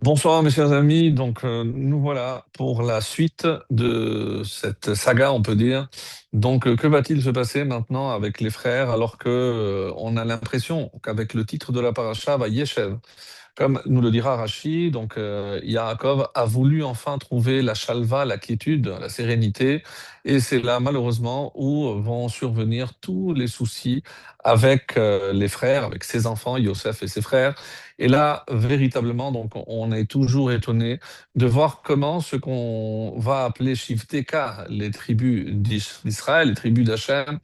Bonsoir mes chers amis, nous voilà pour la suite de cette saga, on peut dire. Que va-t-il se passer maintenant avec les frères alors que on a l'impression qu'avec le titre de la paracha, va Yeshev, comme nous le dira Rashi, Yaakov a voulu enfin trouver la shalva, la quiétude, la sérénité, et c'est là malheureusement où vont survenir tous les soucis avec les frères, avec ses enfants, Yosef et ses frères. Et là, véritablement, on est toujours étonné de voir comment ce qu'on va appeler Shivteka, les tribus d'Israël, les tribus d'Hachem,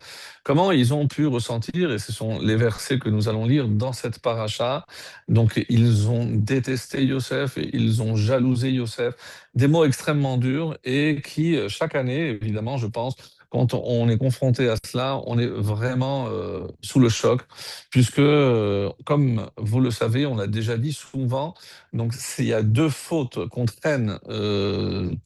comment ils ont pu ressentir, et ce sont les versets que nous allons lire dans cette paracha, donc, ils ont détesté Yosef et ils ont jalousé Yosef. Des mots extrêmement durs et qui, chaque année, évidemment, je pense, quand on est confronté à cela, on est vraiment sous le choc, puisque, comme vous le savez, on l'a déjà dit souvent, il y a deux fautes qu'on traîne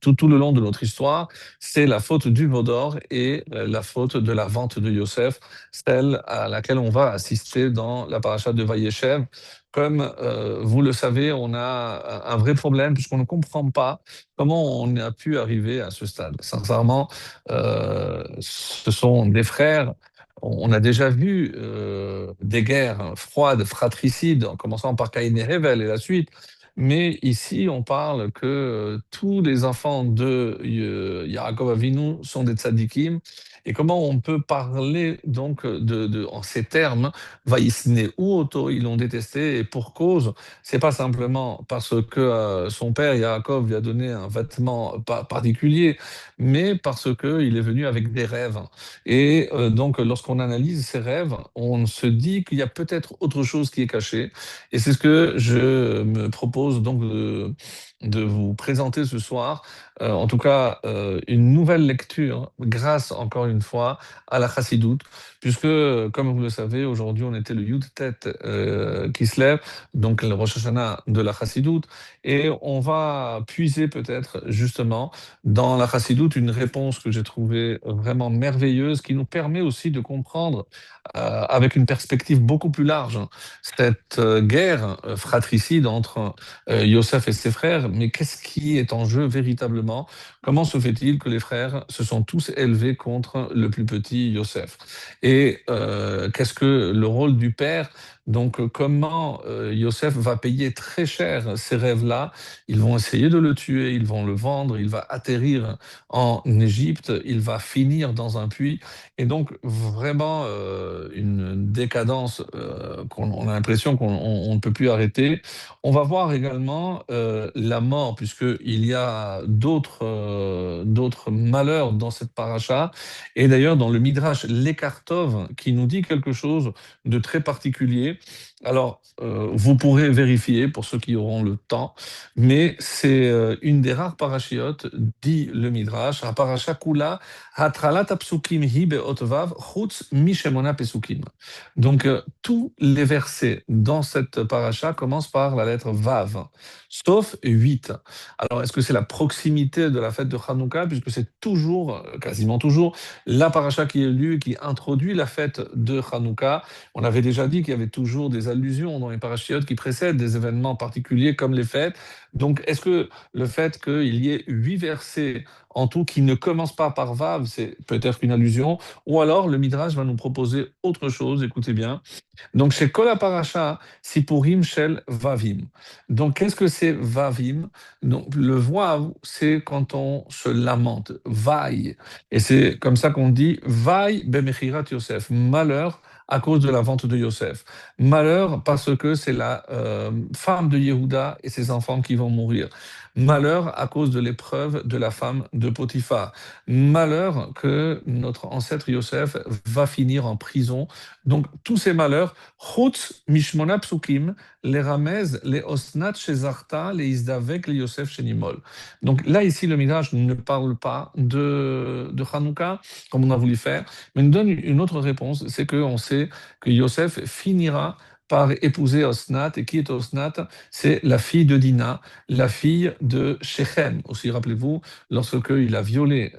tout le long de notre histoire. C'est la faute du veau d'or et la faute de la vente de Yosef, celle à laquelle on va assister dans la paracha de Vayeshev. Comme vous le savez, on a un vrai problème puisqu'on ne comprend pas comment on a pu arriver à ce stade. Sincèrement, ce sont des frères. On a déjà vu des guerres froides, fratricides, en commençant par Caïn et Hével et la suite. Mais ici, on parle que tous les enfants de Yaakov Avinu sont des tzadikim. Et comment on peut parler en ces termes? Vaïsné ou Otto, ils l'ont détesté et pour cause, c'est pas simplement parce que son père Yaakov lui a donné un vêtement particulier, mais parce que il est venu avec des rêves. Et lorsqu'on analyse ces rêves, on se dit qu'il y a peut-être autre chose qui est cachée. Et c'est ce que je me propose de vous présenter ce soir. En tout cas, une nouvelle lecture, grâce encore une fois à la Chassidoute, puisque, comme vous le savez, aujourd'hui, on était le Yud Tet qui se lève, donc le Rosh Hashanah de la Chassidoute, et on va puiser peut-être justement dans la Chassidoute une réponse que j'ai trouvée vraiment merveilleuse, qui nous permet aussi de comprendre avec une perspective beaucoup plus large cette guerre fratricide entre Yosef et ses frères, mais qu'est-ce qui est en jeu véritablement? Comment se fait-il que les frères se sont tous élevés contre le plus petit Yosef? Et qu'est-ce que le rôle du père? Comment Yosef va payer très cher ces rêves-là? Ils vont essayer de le tuer, ils vont le vendre, il va atterrir en Égypte, il va finir dans un puits. Et donc, vraiment, une décadence qu'on on a l'impression qu'on ne peut plus arrêter. On va voir également la mort, puisqu'il y a d'autres malheurs dans cette paracha. Et d'ailleurs, dans le Midrash Lekartov, qui nous dit quelque chose de très particulier. Alors, vous pourrez vérifier pour ceux qui auront le temps, mais c'est une des rares parachiotes, dit le Midrash, à paracha kula, hatralat apsukim hi be'ot vav, chutz mishemona pesukim. Tous les versets dans cette paracha commencent par la lettre vav, sauf 8. Alors, est-ce que c'est la proximité de la fête de Hanouka, puisque c'est toujours, quasiment toujours, la paracha qui est lue, qui introduit la fête de Hanouka. On avait déjà dit qu'il y avait toujours des allusions dans les parachiotes qui précèdent des événements particuliers comme les fêtes. Donc, est-ce que le fait qu'il y ait 8 versets en tout qui ne commencent pas par Vav, c'est peut-être une allusion, ou alors le Midrash va nous proposer autre chose, écoutez bien. Donc, chez Kol Parasha, Sipurim Shel Vavim. Donc, qu'est-ce que c'est Vavim? Donc, le Vav, c'est quand on se lamente, vaille. Et c'est comme ça qu'on dit vaille bemechirat Yosef, malheur à cause de la vente de Yosef. Malheur parce que c'est la femme de Yehuda et ses enfants qui vont mourir. Malheur à cause de l'épreuve de la femme de Potiphar. Malheur que notre ancêtre Yosef va finir en prison. Donc, tous ces malheurs, Chutz Mishmona Psukim, les Ramez, les Osnat Shezarta, les Isdavek, les Yosef Shenimol. Donc là, ici, le Midrash ne parle pas de Hanouka, comme on a voulu faire, mais nous donne une autre réponse, c'est qu'on sait que Yosef finira par épouser Osnat. Et qui est Osnat? C'est la fille de Dina, la fille de Shechem. Aussi, rappelez-vous, lorsque il a violé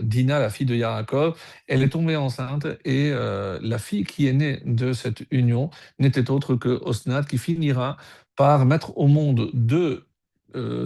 Dina, la fille de Yaakov, elle est tombée enceinte et la fille qui est née de cette union n'était autre que Osnat, qui finira par mettre au monde deux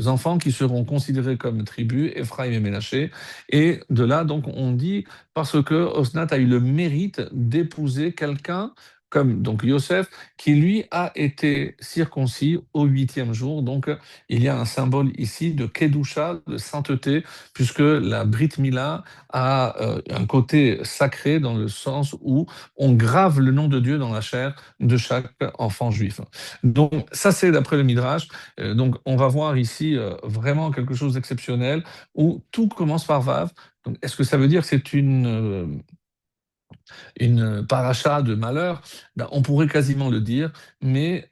enfants qui seront considérés comme tribus, Ephraim et Ménaché. Et de là, donc, on dit, parce que Osnat a eu le mérite d'épouser quelqu'un comme donc Yosef, qui lui a été circoncis au huitième jour. Donc, il y a un symbole ici de Kedusha, de sainteté, puisque la Brit Mila a un côté sacré dans le sens où on grave le nom de Dieu dans la chair de chaque enfant juif. Donc, ça, c'est d'après le Midrash. Donc, on va voir ici vraiment quelque chose d'exceptionnel où tout commence par Vav. Donc, est-ce que ça veut dire que c'est une paracha de malheur? Ben, on pourrait quasiment le dire, mais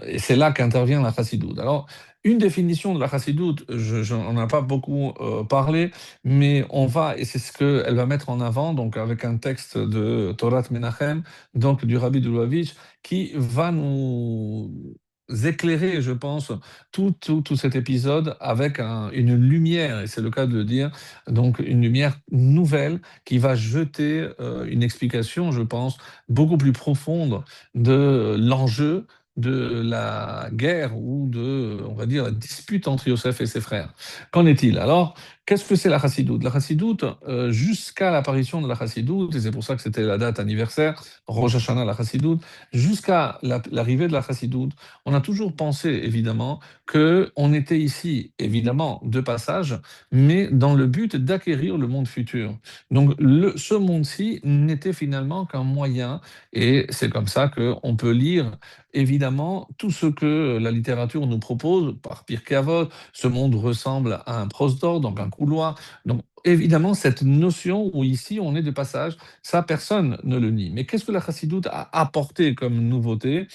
et c'est là qu'intervient la chassidoute. Alors, une définition de la chassidoute, on n'en a pas beaucoup parlé, mais on va, et c'est ce qu'elle va mettre en avant, donc avec un texte de Torat Menachem, donc du Rabbi de Lubavitch, qui va nous éclairer, je pense, tout cet épisode avec une lumière, et c'est le cas de le dire, donc une lumière nouvelle qui va jeter une explication, je pense, beaucoup plus profonde de l'enjeu de la guerre ou de, on va dire, la dispute entre Yosef et ses frères. Qu'en est-il? Alors, qu'est-ce que c'est la chassidoute? La chassidoute, jusqu'à l'apparition de la chassidoute, et c'est pour ça que c'était la date anniversaire, Rosh Hashanah, la chassidoute, jusqu'à l'arrivée de la chassidoute, on a toujours pensé, évidemment, qu'on était ici, évidemment, de passage, mais dans le but d'acquérir le monde futur. Donc ce monde-ci n'était finalement qu'un moyen, et c'est comme ça qu'on peut lire évidemment tout ce que la littérature nous propose par Pirkei Avot. Ce monde ressemble à un prosdor, donc un couloir. Donc évidemment, cette notion où ici on est de passage, ça personne ne le nie. Mais qu'est-ce que la chassidoute a apporté comme nouveauté?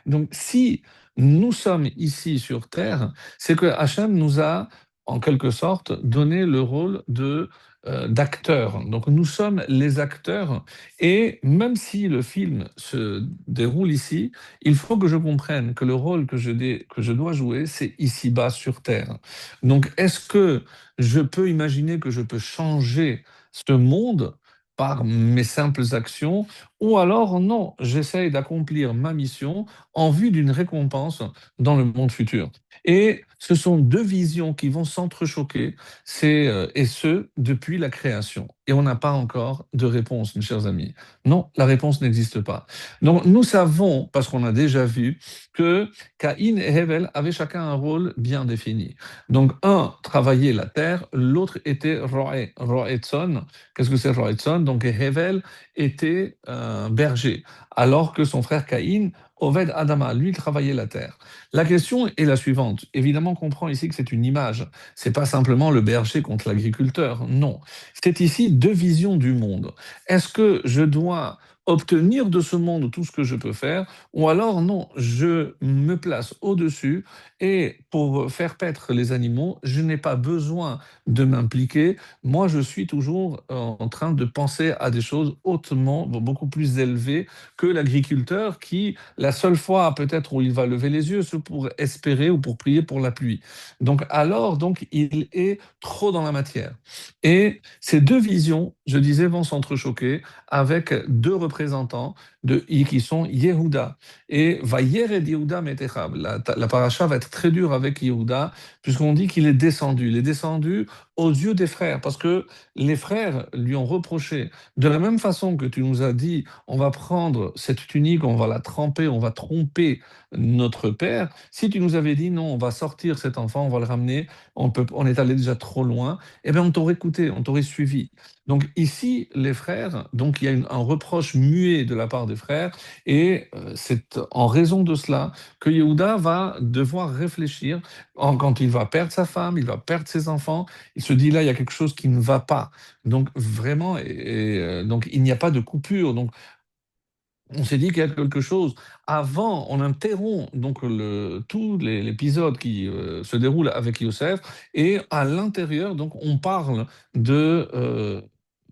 Donc si nous sommes ici sur Terre, c'est que Hachem nous a en quelque sorte, donner le rôle d'acteur. Donc nous sommes les acteurs et même si le film se déroule ici, il faut que je comprenne que le rôle que je dois jouer, c'est ici-bas sur Terre. Donc est-ce que je peux imaginer que je peux changer ce monde par mes simples actions ou alors non, j'essaye d'accomplir ma mission en vue d'une récompense dans le monde futur. Et ce sont deux visions qui vont s'entrechoquer, et ce, depuis la création. Et on n'a pas encore de réponse, mes chers amis. Non, la réponse n'existe pas. Donc nous savons, parce qu'on a déjà vu, que Caïn et Hevel avaient chacun un rôle bien défini. Donc un travaillait la terre, l'autre était Roé, Roétson. Qu'est-ce que c'est Roétson? Donc Hevel était un berger, alors que son frère Caïn, Oved Adama, lui, travaillait la terre. La question est la suivante. Évidemment, on comprend ici que c'est une image. C'est pas simplement le berger contre l'agriculteur. Non. C'est ici deux visions du monde. Est-ce que je dois obtenir de ce monde tout ce que je peux faire, ou alors non, je me place au-dessus et pour faire paître les animaux, je n'ai pas besoin de m'impliquer. Moi, je suis toujours en train de penser à des choses hautement, beaucoup plus élevées que l'agriculteur qui, la seule fois peut-être où il va lever les yeux, c'est pour espérer ou pour prier pour la pluie. Donc alors, donc, il est trop dans la matière. Et ces deux visions, je disais, vont s'entrechoquer avec deux représentants qui sont Yehuda. Et Vayered Yehuda Metechab. La paracha va être très dure avec Yehuda, puisqu'on dit qu'il est descendu. Il est descendu aux yeux des frères, parce que les frères lui ont reproché. De la même façon que tu nous as dit, on va prendre cette tunique, on va la tremper, on va tromper notre père. Si tu nous avais dit non, on va sortir cet enfant, on va le ramener, on est allé déjà trop loin, eh bien on t'aurait écouté, on t'aurait suivi. Donc ici, les frères, donc il y a un reproche muet de la part des frères, et c'est en raison de cela que Yehuda va devoir réfléchir quand il va perdre sa femme, il va perdre ses enfants, il se dit là, il y a quelque chose qui ne va pas. Donc vraiment, donc il n'y a pas de coupure. Donc on s'est dit qu'il y a quelque chose. Avant, on interrompt donc tout l'épisode qui se déroule avec Yosef, et à l'intérieur, donc, on parle de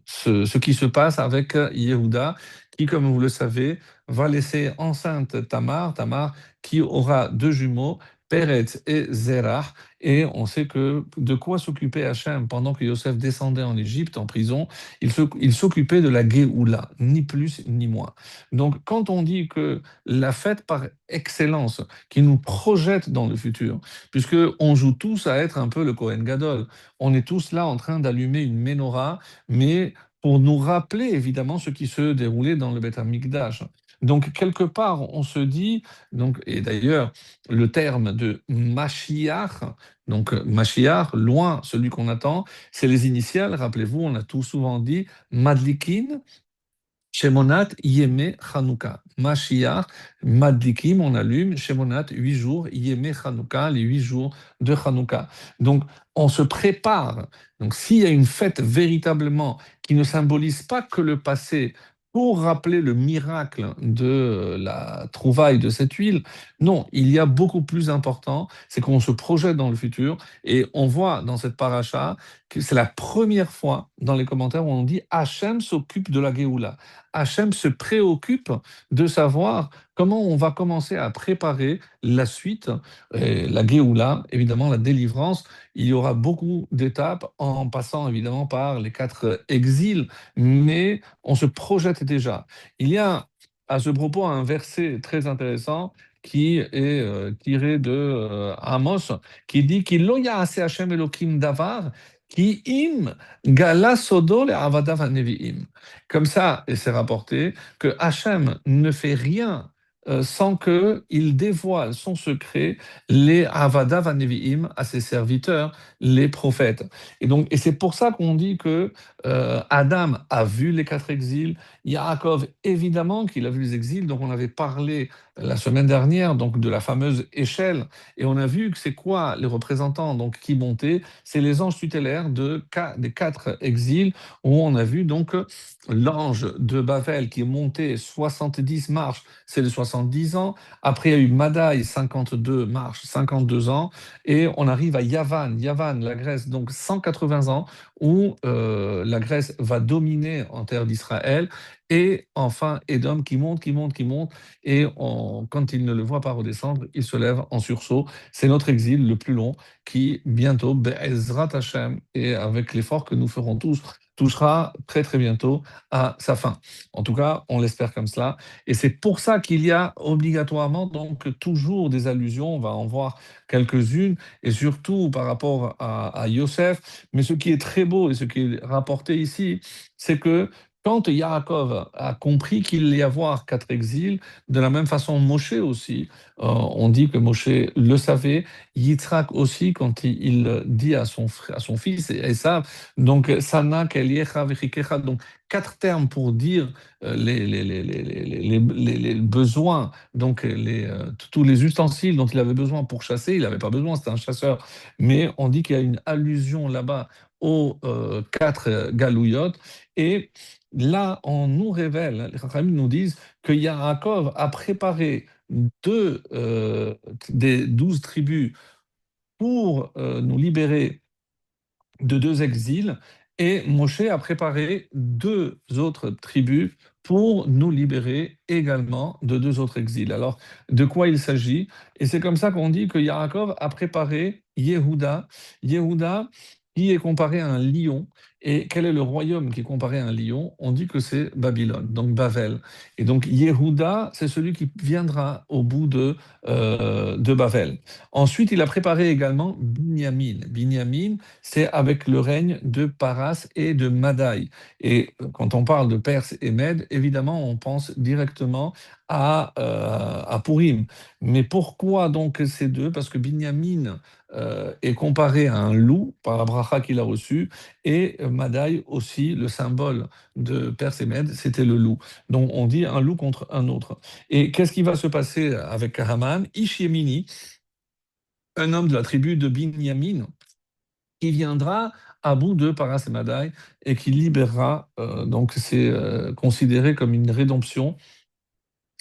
ce qui se passe avec Yehuda, qui, comme vous le savez, va laisser enceinte Tamar, Tamar qui aura deux jumeaux, Peretz et Zerah. Et on sait que de quoi s'occupait Hachem pendant que Yosef descendait en Égypte, en prison, il s'occupait de la Géoula, ni plus ni moins. Donc quand on dit que la fête par excellence qui nous projette dans le futur, puisque on joue tous à être un peu le Kohen Gadol, on est tous là en train d'allumer une menorah, mais pour nous rappeler évidemment ce qui se déroulait dans le Beth Amikdash. Donc quelque part, on se dit, donc, et d'ailleurs, le terme de Mashiach, donc Mashiach, loin, celui qu'on attend, c'est les initiales, rappelez-vous, on a tout souvent dit Madlikin, Shemonat Yeme Chanukah. Mashiach, Madlikim, on allume, Shemonat, 8 jours, Yeme Chanukah, les 8 jours de Chanukah. Donc, on se prépare. Donc, s'il y a une fête véritablement qui ne symbolise pas que le passé, pour rappeler le miracle de la trouvaille de cette huile, non, il y a beaucoup plus important, c'est qu'on se projette dans le futur et on voit dans cette paracha que c'est la première fois dans les commentaires où on dit Hachem s'occupe de la Géoula. Hachem se préoccupe de savoir comment on va commencer à préparer la suite, la Géoula, évidemment la délivrance. Il y aura beaucoup d'étapes en passant évidemment par les 4 exils, mais on se projette déjà. Il y a à ce propos un verset très intéressant qui est tiré de Amos, qui dit qu'il lo ya'aseh Hashem Elokim davar, qui im gala sodo le avadav haneviim. Comme ça, et c'est rapporté, que Hachem ne fait rien sans qu'il dévoile son secret, les Avadav Hanevi'im, à ses serviteurs, les prophètes. Et c'est pour ça qu'on dit que Adam a vu les 4 exils, Yaakov, évidemment qu'il a vu les exils, donc on avait parlé la semaine dernière donc de la fameuse échelle, et on a vu que c'est quoi les représentants donc qui montaient, c'est les anges tutélaires des 4 exils, où on a vu donc l'ange de Babel qui est monté 70 marches, c'est les 70 ans. Après, il y a eu Madaï, 52 marches, 52 ans. Et on arrive à Yavan, Yavan, la Grèce, donc 180 ans, où la Grèce va dominer en terre d'Israël. Et enfin, Édom qui monte, qui monte, qui monte. Et quand il ne le voit pas redescendre, il se lève en sursaut. C'est notre exil le plus long qui, bientôt, Be'ezrat Hashem, et avec l'effort que nous ferons tous, touchera très très bientôt à sa fin. En tout cas, on l'espère comme cela. Et c'est pour ça qu'il y a obligatoirement donc toujours des allusions, on va en voir quelques-unes, et surtout par rapport à Yosef. Mais ce qui est très beau et ce qui est rapporté ici, c'est que quand Yaakov a compris qu'il allait y avoir 4 exils, de la même façon Moshe aussi, on dit que Moshe le savait, Yitzhak aussi, quand il dit à son fils Esav, donc Sana, Keliecha, Vechikecha, donc 4 termes pour dire les besoins, donc tous les ustensiles dont il avait besoin pour chasser. Il n'avait pas besoin, c'était un chasseur. Mais on dit qu'il y a une allusion là-bas aux 4 galouillottes. Et là, on nous révèle, les Chachamim nous disent que Yaakov a préparé des 12 tribus pour nous libérer de 2 exils, et Moshe a préparé 2 autres tribus pour nous libérer également de 2 autres exils. Alors, de quoi il s'agit? Et c'est comme ça qu'on dit que Yaakov a préparé Yehuda. Yehuda qui est comparé à un lion. Et quel est le royaume qui est comparé à un lion? On dit que c'est Babylone, donc Bavel. Et donc Yehuda, c'est celui qui viendra au bout de Bavel. Ensuite, il a préparé également Binyamin. Binyamin, c'est avec le règne de Paras et de Madaï. Et quand on parle de Perse et Mède, évidemment, on pense directement à Purim. Mais pourquoi donc ces deux? Parce que Binyamin est comparé à un loup par la bracha qu'il a reçue, et Madaï aussi, le symbole de Perse et Mède, c'était le loup. Donc on dit un loup contre un autre. Et qu'est-ce qui va se passer avec Haman? Ishiemini, un homme de la tribu de Binyamin, qui viendra à bout de Paras et Madaï et qui libérera. Donc c'est considéré comme une rédemption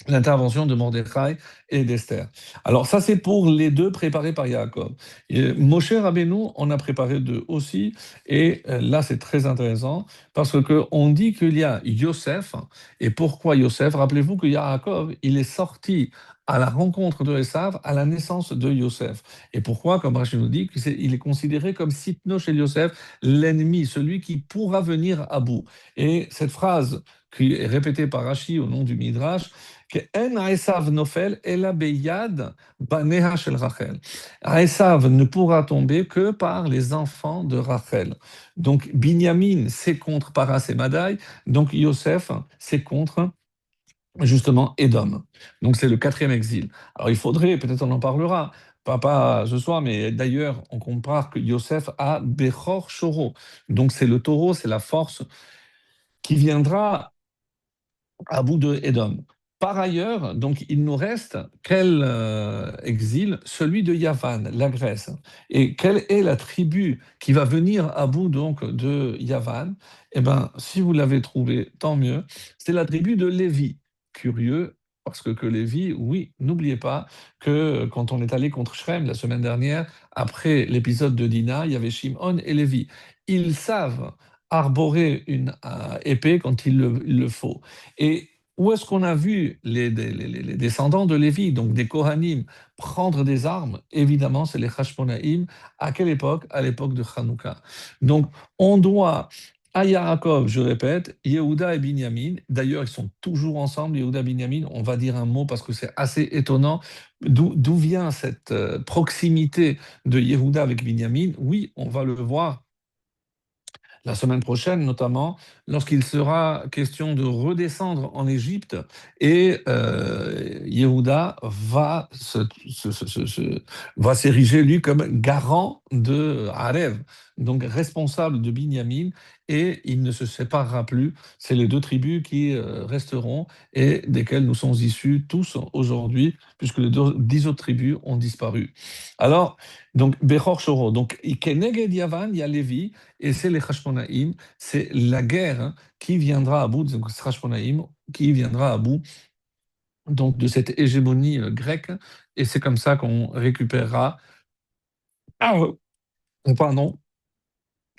l'intervention de Mordechai et d'Esther. Alors ça, c'est pour les deux préparés par Yaakov. Et Moshe Rabbeinu en a préparé deux aussi, et là, c'est très intéressant, parce que on dit qu'il y a Yosef, et pourquoi Yosef? Rappelez-vous que Yaakov, il est sorti à la rencontre de Esav à la naissance de Yosef. Et pourquoi? Comme Rachid nous dit, il est considéré comme Sitno chez Yosef, l'ennemi, celui qui pourra venir à bout. Et cette phrase qui est répétée par Rashi au nom du Midrash, qu'en Esav nofel ela beyad baneha shel Rachel. Esav ne pourra tomber que par les enfants de Rachel. Donc Binyamin, c'est contre Paras et Madaï. Donc Yosef, c'est contre justement Édom. Donc c'est le quatrième exil. Alors il faudrait, peut-être on en parlera, pas ce soir, mais d'ailleurs on compare que Yosef a Bechor Shoro. Donc c'est le taureau, c'est la force qui viendra à bout de Édom. Par ailleurs, donc il nous reste quel exil? Celui de Yavan, la Grèce. Et quelle est la tribu qui va venir à bout donc de Yavan? Eh bien, si vous l'avez trouvé, tant mieux. C'est la tribu de Lévi. Curieux, parce que Lévi, oui, n'oubliez pas que quand on est allé contre Shrem la semaine dernière, après l'épisode de Dina, il y avait Shimon et Lévi. Ils savent arborer une épée quand il le faut. Et où est-ce qu'on a vu les descendants de Lévi, donc des Kohanim, prendre des armes? Évidemment, c'est les Hashmonaïm. À quelle époque? À l'époque de Hanouka. Donc, on doit à Yaakov, je répète, Yehuda et Binyamin. D'ailleurs, ils sont toujours ensemble, Yehuda et Binyamin. On va dire un mot parce que c'est assez étonnant. D'où vient cette proximité de Yehuda avec Binyamin? Oui, on va le voir la semaine prochaine, notamment lorsqu'il sera question de redescendre en Égypte et Yehuda va s'ériger lui comme garant de Harev, donc responsable de Binyamin, et il ne se séparera plus. C'est les deux tribus qui resteront et desquelles nous sommes issus tous aujourd'hui, puisque les 10 autres tribus ont disparu. Alors, donc, Bechor Shoro, donc, Keneged Yavan, il y a Lévi, et c'est les Hashmonaïm, c'est la guerre qui viendra à bout, donc Hashmonaïm, qui viendra à bout donc, de cette hégémonie grecque, et c'est comme ça qu'on récupérera, ah, pardon,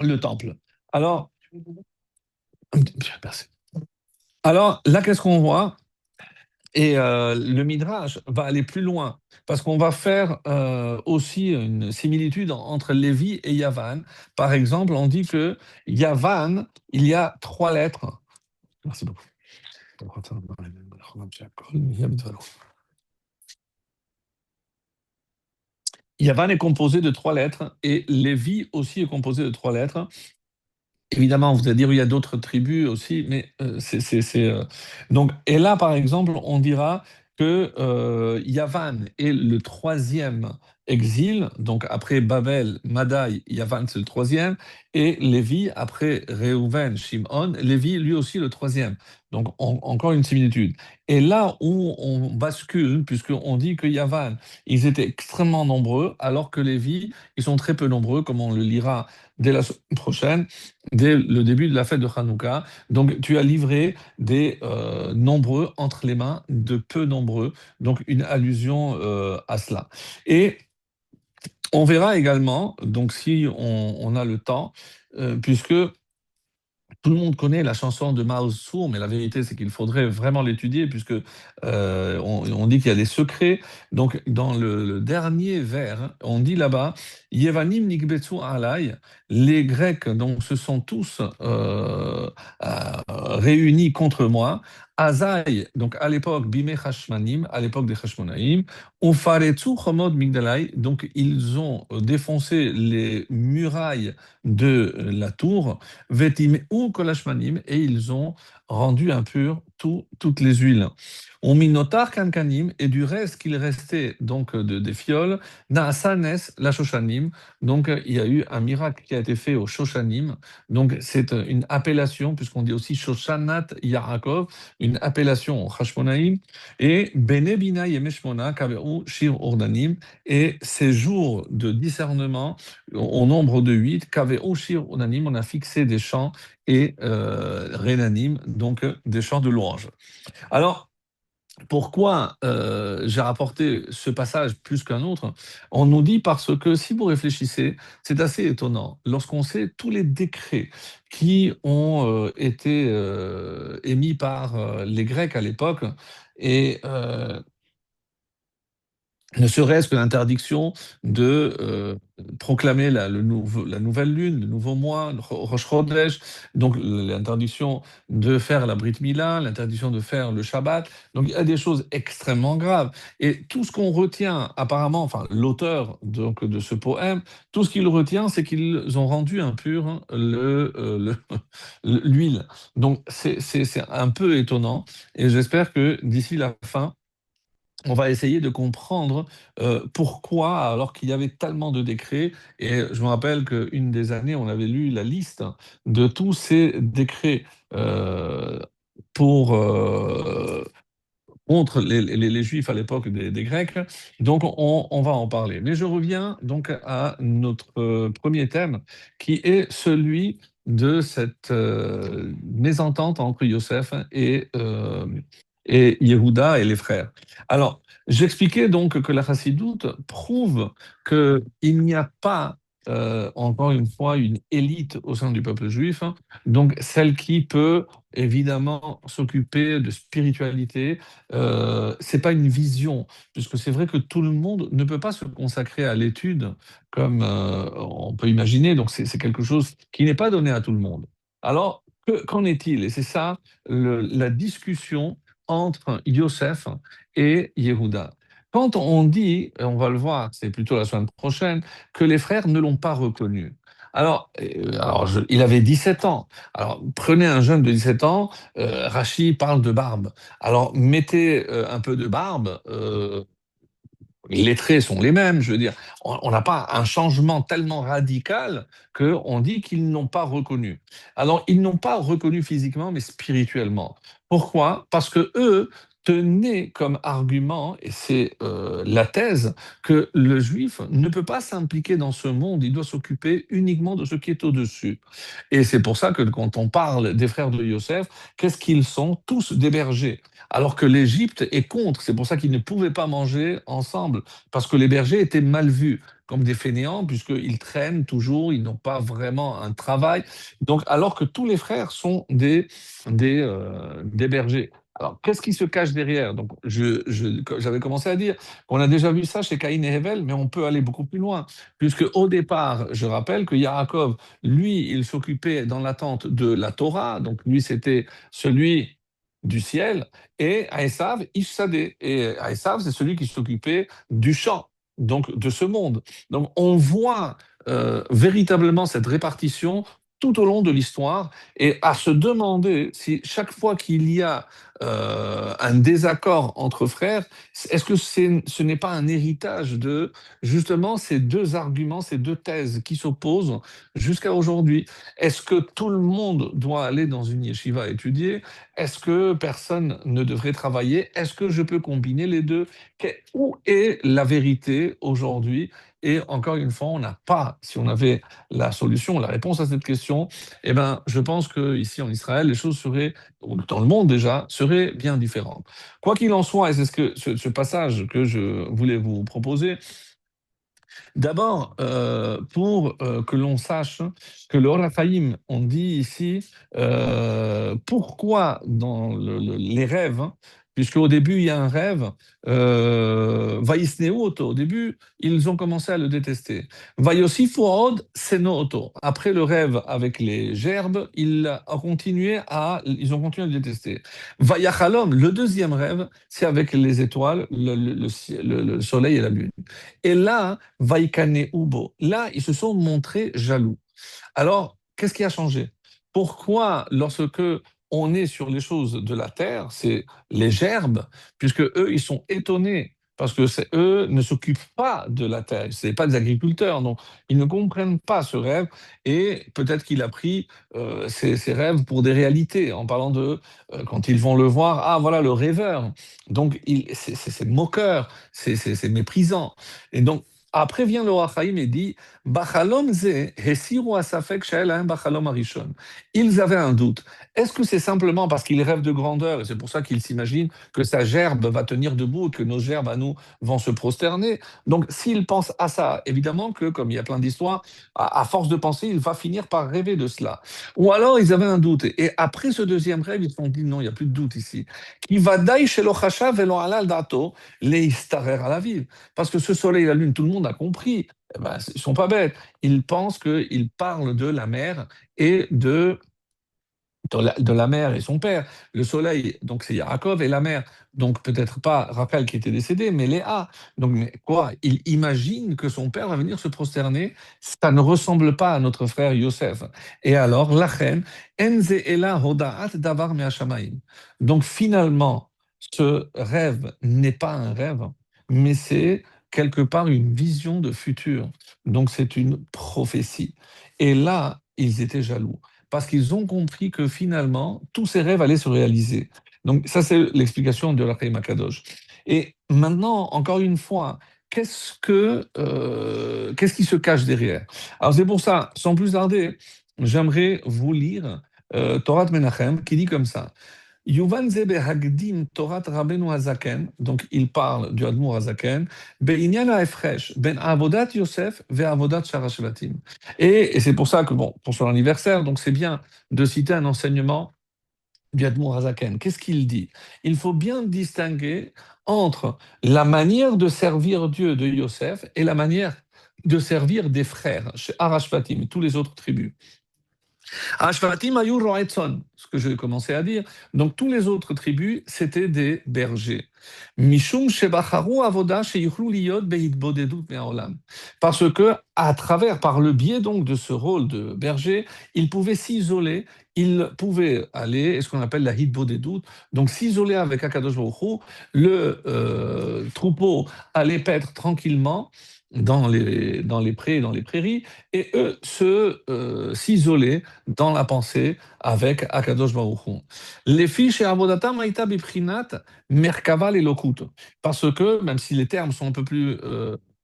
le temple. Alors, merci. Alors là, qu'est-ce qu'on voit? Et le Midrash va aller plus loin, parce qu'on va faire aussi une similitude entre Lévi et Yavan. Par exemple, on dit que Yavan, il y a trois lettres. Merci beaucoup. Yavan est composé de trois lettres et Lévi aussi est composé de trois lettres. Évidemment, vous allez dire il y a d'autres tribus aussi, mais donc et là par exemple, on dira que Yavan est le troisième exil, donc après Babel, Madaï, Yavan c'est le troisième, et Lévi après Réhouven, Shimon, Lévi lui aussi le troisième. Donc encore une similitude. Et là où on bascule, puisqu'on dit que Yavan, ils étaient extrêmement nombreux, alors que Lévi, ils sont très peu nombreux, comme on le lira dès la semaine prochaine, dès le début de la fête de Hanouka. Donc, tu as livré des nombreux entre les mains de peu nombreux. Donc, une allusion à cela. Et on verra également, donc si on a le temps, puisque tout le monde connaît la chanson de Mao Sour, mais la vérité, c'est qu'il faudrait vraiment l'étudier, puisque on dit qu'il y a des secrets. Donc, dans le dernier vers, on dit là-bas, Yevanim nikbetsu alay, les Grecs donc, se sont tous réunis contre moi. Azaï, donc à l'époque, Bime Hashmanim, à l'époque des Hashmonaïm, Ufaretsu Chomod Migdalai, donc ils ont défoncé les murailles de la tour, Vetim ou Kolashmanim, et ils ont rendu impures toutes les huiles. On minotar kankanim, et du reste qu'il restait donc des fioles, naasanes la shoshanim, donc il y a eu un miracle qui a été fait au shoshanim, donc c'est une appellation, puisqu'on dit aussi shoshanat Yaakov, une appellation au Hashmonaïm, et Bene Bina Yemeshmona Kaveru Shir Ordanim, et ces jours de discernement au nombre de 8, qu'avait Oshir Onanim, on a fixé des chants et Renanim, donc des chants de louange. Alors, Pourquoi j'ai rapporté ce passage plus qu'un autre? On nous dit parce que si vous réfléchissez, c'est assez étonnant. Lorsqu'on sait tous les décrets qui ont été émis par les Grecs à l'époque, et ne serait-ce que l'interdiction de proclamer la nouvelle lune, le nouveau mois, le Rosh Chodesh, donc l'interdiction de faire la Brit Mila, l'interdiction de faire le Shabbat. Donc il y a des choses extrêmement graves. Et tout ce qu'on retient, apparemment, enfin l'auteur donc, de ce poème, tout ce qu'il retient, c'est qu'ils ont rendu impur hein, l'huile. Donc c'est un peu étonnant. Et j'espère que d'ici la fin, on va essayer de comprendre pourquoi, alors qu'il y avait tellement de décrets, et je me rappelle qu'une des années, on avait lu la liste de tous ces décrets euh, pour, contre les Juifs à l'époque des Grecs. Donc, on va en parler. Mais je reviens donc à notre premier thème, qui est celui de cette mésentente entre Yosef et Yehuda et les frères. Alors, j'expliquais donc que la chassidoute prouve qu'il n'y a pas, encore une fois, une élite au sein du peuple juif, hein, donc celle qui peut évidemment s'occuper de spiritualité, c'est pas une vision, puisque c'est vrai que tout le monde ne peut pas se consacrer à l'étude comme on peut imaginer, donc c'est quelque chose qui n'est pas donné à tout le monde. Alors, qu'en est-il? Et c'est ça la discussion entre Yosef et Yehuda. Quand on dit, et on va le voir, c'est plutôt la semaine prochaine, que les frères ne l'ont pas reconnu. Il avait 17 ans. Alors, prenez un jeune de 17 ans, Rachi parle de barbe. Alors, mettez un peu de barbe, les traits sont les mêmes, je veux dire. On n'a pas un changement tellement radical qu'on dit qu'ils n'ont pas reconnu. Alors, ils n'ont pas reconnu physiquement, mais spirituellement. Pourquoi? Parce que eux tenaient comme argument, et c'est la thèse, que le juif ne peut pas s'impliquer dans ce monde, il doit s'occuper uniquement de ce qui est au-dessus. Et c'est pour ça que quand on parle des frères de Yosef, qu'est-ce qu'ils sont? Tous des bergers. Alors que l'Égypte est contre, c'est pour ça qu'ils ne pouvaient pas manger ensemble, parce que les bergers étaient mal vus, comme des fainéants, puisqu'ils traînent toujours, ils n'ont pas vraiment un travail. Donc, alors que tous les frères sont des bergers. Alors, qu'est-ce qui se cache derrière? Donc, j'avais commencé à dire qu'on a déjà vu ça chez Caïn et Hével, mais on peut aller beaucoup plus loin, puisque au départ, je rappelle que Yaakov, lui, il s'occupait dans l'attente de la Torah, donc lui, c'était celui du ciel, et Aesav, Ishsadé. Et Aesav, c'est celui qui s'occupait du champ, donc de ce monde. Donc on voit véritablement cette répartition tout au long de l'histoire, et à se demander si chaque fois qu'il y a un désaccord entre frères, est-ce que ce n'est pas un héritage de justement ces deux arguments, ces deux thèses qui s'opposent jusqu'à aujourd'hui? Est-ce que tout le monde doit aller dans une yeshiva étudier? Est-ce que personne ne devrait travailler? Est-ce que je peux combiner les deux? Où est la vérité aujourd'hui? Et encore une fois, on n'a pas, si on avait la solution, la réponse à cette question, eh ben, je pense qu'ici en Israël, les choses seraient, ou dans le monde déjà, seraient bien différentes. Quoi qu'il en soit, et c'est ce passage que je voulais vous proposer, d'abord, pour que l'on sache que le Or HaChaim, on dit ici, pourquoi dans les rêves, hein, puisque au début il y a un rêve, Vayisneu oto, au début ils ont commencé à le détester. Vayosifu od seno oto. Après le rêve avec les gerbes, ils ont continué à le détester. Vayachalom, le deuxième rêve, c'est avec les étoiles, le soleil et la lune. Et là, Vaikane Ubo, là, ils se sont montrés jaloux. Alors, qu'est-ce qui a changé? Pourquoi, lorsque on est sur les choses de la terre, c'est les gerbes, puisque eux, ils sont étonnés, parce que eux ne s'occupent pas de la terre, ce n'est pas des agriculteurs, donc ils ne comprennent pas ce rêve, et peut-être qu'il a pris ces rêves pour des réalités, en parlant de, quand ils vont le voir, ah voilà le rêveur, donc c'est moqueur, c'est méprisant, et donc Après vient le Rachaim et dit, Bachalom ze, hesiru asafek she'el lahem bachalom harishon. Ils avaient un doute. Est-ce que c'est simplement parce qu'ils rêvent de grandeur et c'est pour ça qu'ils s'imaginent que sa gerbe va tenir debout, que nos gerbes à nous vont se prosterner? Donc, s'ils pensent à ça, évidemment que, comme il y a plein d'histoires, à force de penser, il va finir par rêver de cela. Ou alors, ils avaient un doute. Et après ce deuxième rêve, ils se sont dit, non, il n'y a plus de doute ici. Qui va daï shelo chashav velo alal dato, le istarer à la ville. Parce que ce soleil et la lune, tout le monde a compris. Eh ben, ils sont pas bêtes. Ils pensent qu'ils parlent de la mer et de la mère et son père. Le soleil, donc c'est Yaakov, et la mère, donc peut-être pas Rachel qui était décédée, mais Léa. Donc mais quoi? Il imagine que son père va venir se prosterner. Ça ne ressemble pas à notre frère Yosef. Et alors, Lachen, Enze Ela Hodaat Davar Me'ashamaim. Donc finalement, ce rêve n'est pas un rêve, mais c'est quelque part une vision de futur. Donc c'est une prophétie. Et là, ils étaient jaloux parce qu'ils ont compris que finalement, tous ces rêves allaient se réaliser. Donc ça, c'est l'explication de la Makadosh. Et maintenant, encore une fois, qu'est-ce qui se cache derrière? Alors c'est pour ça, sans plus tarder, j'aimerais vous lire Torah Menachem qui dit comme ça. Yuvan Zebe Hagdim Torah Rabbeinu Hazaken, donc il parle du Admour Hazaken, Be'inyan ha'efresh, ben avodat Yosef ve avodat Sharash et c'est pour ça que, bon, pour son anniversaire, donc c'est bien de citer un enseignement du Admour Hazaken. Qu'est-ce qu'il dit? Il faut bien distinguer entre la manière de servir Dieu de Yosef et la manière de servir des frères, chez Arashvatim, tous les autres tribus. Ashvatim ayu ro'etzon, ce que j'ai commencé à dire. Donc tous les autres tribus, c'était des bergers. Mishum shebacharu avoda sheyuchlu liyot beitbodedut me'aolam. Parce que à travers, par le biais donc de ce rôle de berger, ils pouvaient s'isoler, ils pouvaient aller, ce qu'on appelle la hitbodedut, donc s'isoler avec Akadosh Baruch Hu, le troupeau allait paître tranquillement dans les prés et dans les prairies, et eux s'isoler dans la pensée avec Akadosh Baruch Hu. Les fiches et avodatam aïta biprinat merkava l'elokut. Parce que, même si les termes sont un peu plus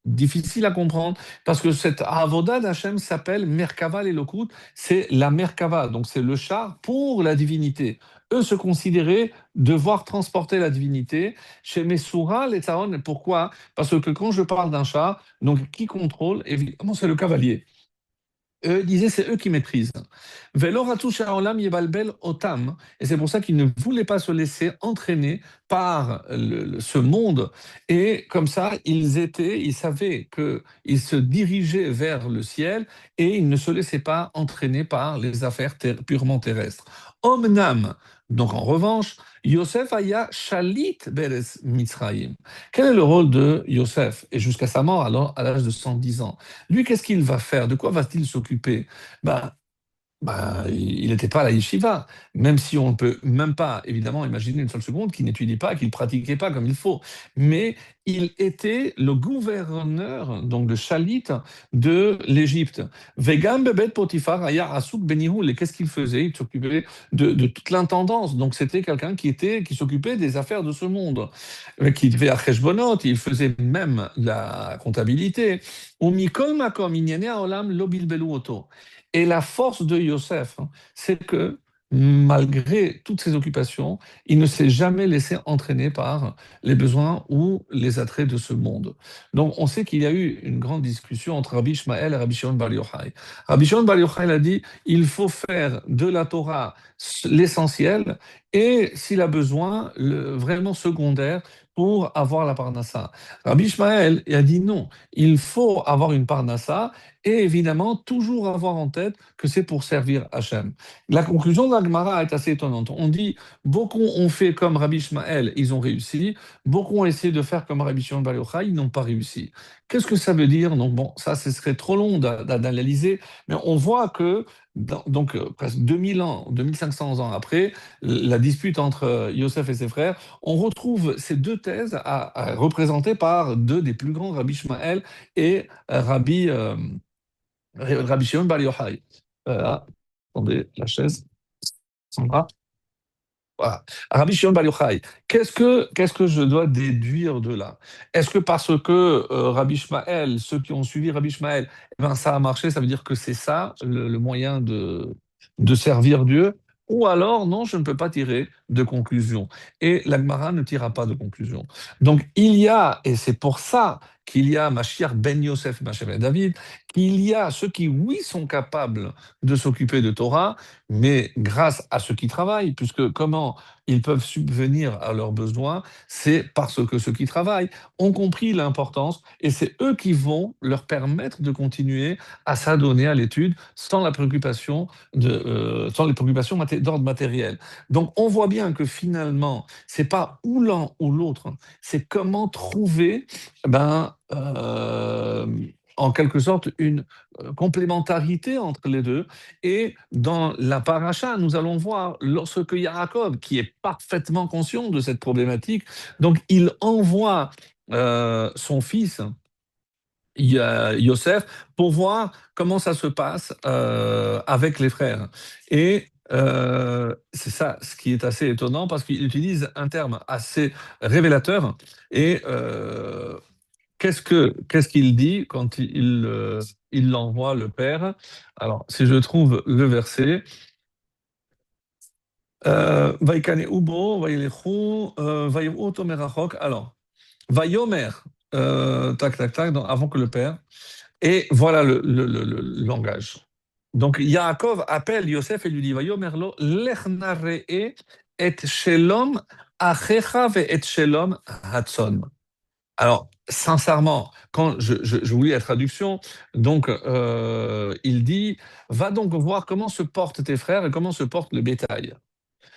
difficiles à comprendre, parce que cette avoda d'Hachem s'appelle merkava l'elokut, c'est la merkava, donc c'est le char pour la divinité. Eux se considéraient devoir transporter la divinité. Chez Messoura, les Tsaron, pourquoi? Parce que quand je parle d'un char, donc qui contrôle? Évidemment, c'est le cavalier. Eux disaient, c'est eux qui maîtrisent. Velo ratu sha'olam yebalbel otam. Et c'est pour ça qu'ils ne voulaient pas se laisser entraîner par ce monde. Et comme ça, ils savaient qu'ils se dirigeaient vers le ciel et ils ne se laissaient pas entraîner par les affaires purement terrestres. Omnam, donc en revanche, Yosef aya shalit beres Mitzrayim. Quel est le rôle de Yosef? Et jusqu'à sa mort, alors, à l'âge de 110 ans. Lui, qu'est-ce qu'il va faire? De quoi va-t-il s'occuper? Ben, il n'était pas à la yeshiva, même si on ne peut même pas, évidemment, imaginer une seule seconde qu'il n'étudie pas, qu'il ne pratiquait pas comme il faut. Mais il était le gouverneur, donc de Chalit, de l'Égypte. Vegam bebet Potifar aya asuk benihul. Et qu'est-ce qu'il faisait? Il s'occupait de toute l'intendance. Donc c'était quelqu'un qui s'occupait des affaires de ce monde, qui devait à Cheshbonot, il faisait même la comptabilité. Umikol makom inyane haolam lo bilbelu oto. Et la force de Yosef, c'est que malgré toutes ses occupations, il ne s'est jamais laissé entraîner par les besoins ou les attraits de ce monde. Donc on sait qu'il y a eu une grande discussion entre Rabbi Ishmael et Rabbi Shimon Bar Yochai. Rabbi Shimon Bar Yochai a dit il faut faire de la Torah l'essentiel et s'il a besoin, vraiment secondaire pour avoir la parnassa. Rabbi Ishmael a dit non, il faut avoir une parnassa et évidemment toujours avoir en tête que c'est pour servir Hachem. La conclusion de la Gemara est assez étonnante. On dit, beaucoup ont fait comme Rabbi Ishmael, ils ont réussi, beaucoup ont essayé de faire comme Rabbi Shimon Bar Yochai, ils n'ont pas réussi. Qu'est-ce que ça veut dire? Donc bon, ça, ce serait trop long d'analyser, mais on voit que donc presque 2000 ans, 2500 ans après, la dispute entre Yosef et ses frères, on retrouve ces deux thèses représentées par deux des plus grands, Rabbi Ishmael et Rabbi Shimon Bar Yochai. Attendez, la chaise s'en va. Voilà. Rabbi Shimon Bar Yochai, qu'est-ce que je dois déduire de là? Est-ce que parce que Rabbi Ishmael, ceux qui ont suivi Rabbi Ishmael, eh ben, ça a marché, ça veut dire que c'est ça le moyen de servir Dieu? Ou alors, non, je ne peux pas tirer de conclusion. Et la Gemara ne tirera pas de conclusion. Donc, il y a, et c'est pour ça qu'il y a Mashiach ben Yosef, Mashiach ben David, qu'il y a ceux qui, oui, sont capables de s'occuper de Torah, mais grâce à ceux qui travaillent, puisque comment ils peuvent subvenir à leurs besoins, c'est parce que ceux qui travaillent ont compris l'importance et c'est eux qui vont leur permettre de continuer à s'adonner à l'étude sans la préoccupation sans les préoccupations d'ordre matériel. Donc on voit bien que finalement, c'est pas ou l'un ou l'autre, hein, c'est comment trouver en quelque sorte une complémentarité entre les deux. Et dans la paracha, nous allons voir lorsque Yaakov, qui est parfaitement conscient de cette problématique, donc il envoie son fils, Yosef, pour voir comment ça se passe avec les frères. Et c'est ça ce qui est assez étonnant parce qu'il utilise un terme assez révélateur. Et qu'est-ce qu'il dit quand il l'envoie, le père? Alors, si je trouve le verset, Vaikane Ubo, Vailechu, Vairu Oto Merachok. Alors, Vayomer, tac, tac, tac, avant que le père. Et voilà le langage. Donc, Yaakov appelle Yosef et lui dit, Vayomer lo, Lech naree et shelom achecha ve et shelom hatson. Alors, sincèrement, quand je vous lis la traduction, donc il dit, va donc voir comment se portent tes frères et comment se porte le bétail.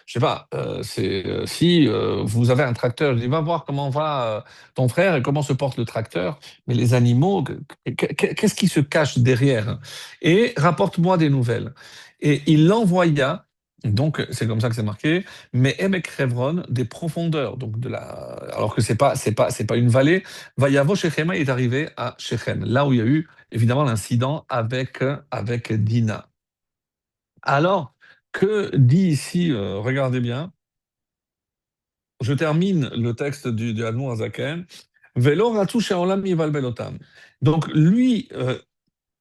Je sais pas, si vous avez un tracteur, je dis, va voir comment va ton frère et comment se porte le tracteur, mais les animaux, qu'est-ce qui se cache derrière? Et rapporte-moi des nouvelles. Et il l'envoya, donc c'est comme ça que c'est marqué, mais Emek Chevron, des profondeurs, donc alors que c'est pas une vallée, Vayavo Shechem est arrivé à Shechem, là où il y a eu évidemment l'incident avec Dina. Alors, que dit ici, regardez bien, je termine le texte du Admor Azaken. Velo ratu she'olam yivalbel otam. Donc lui,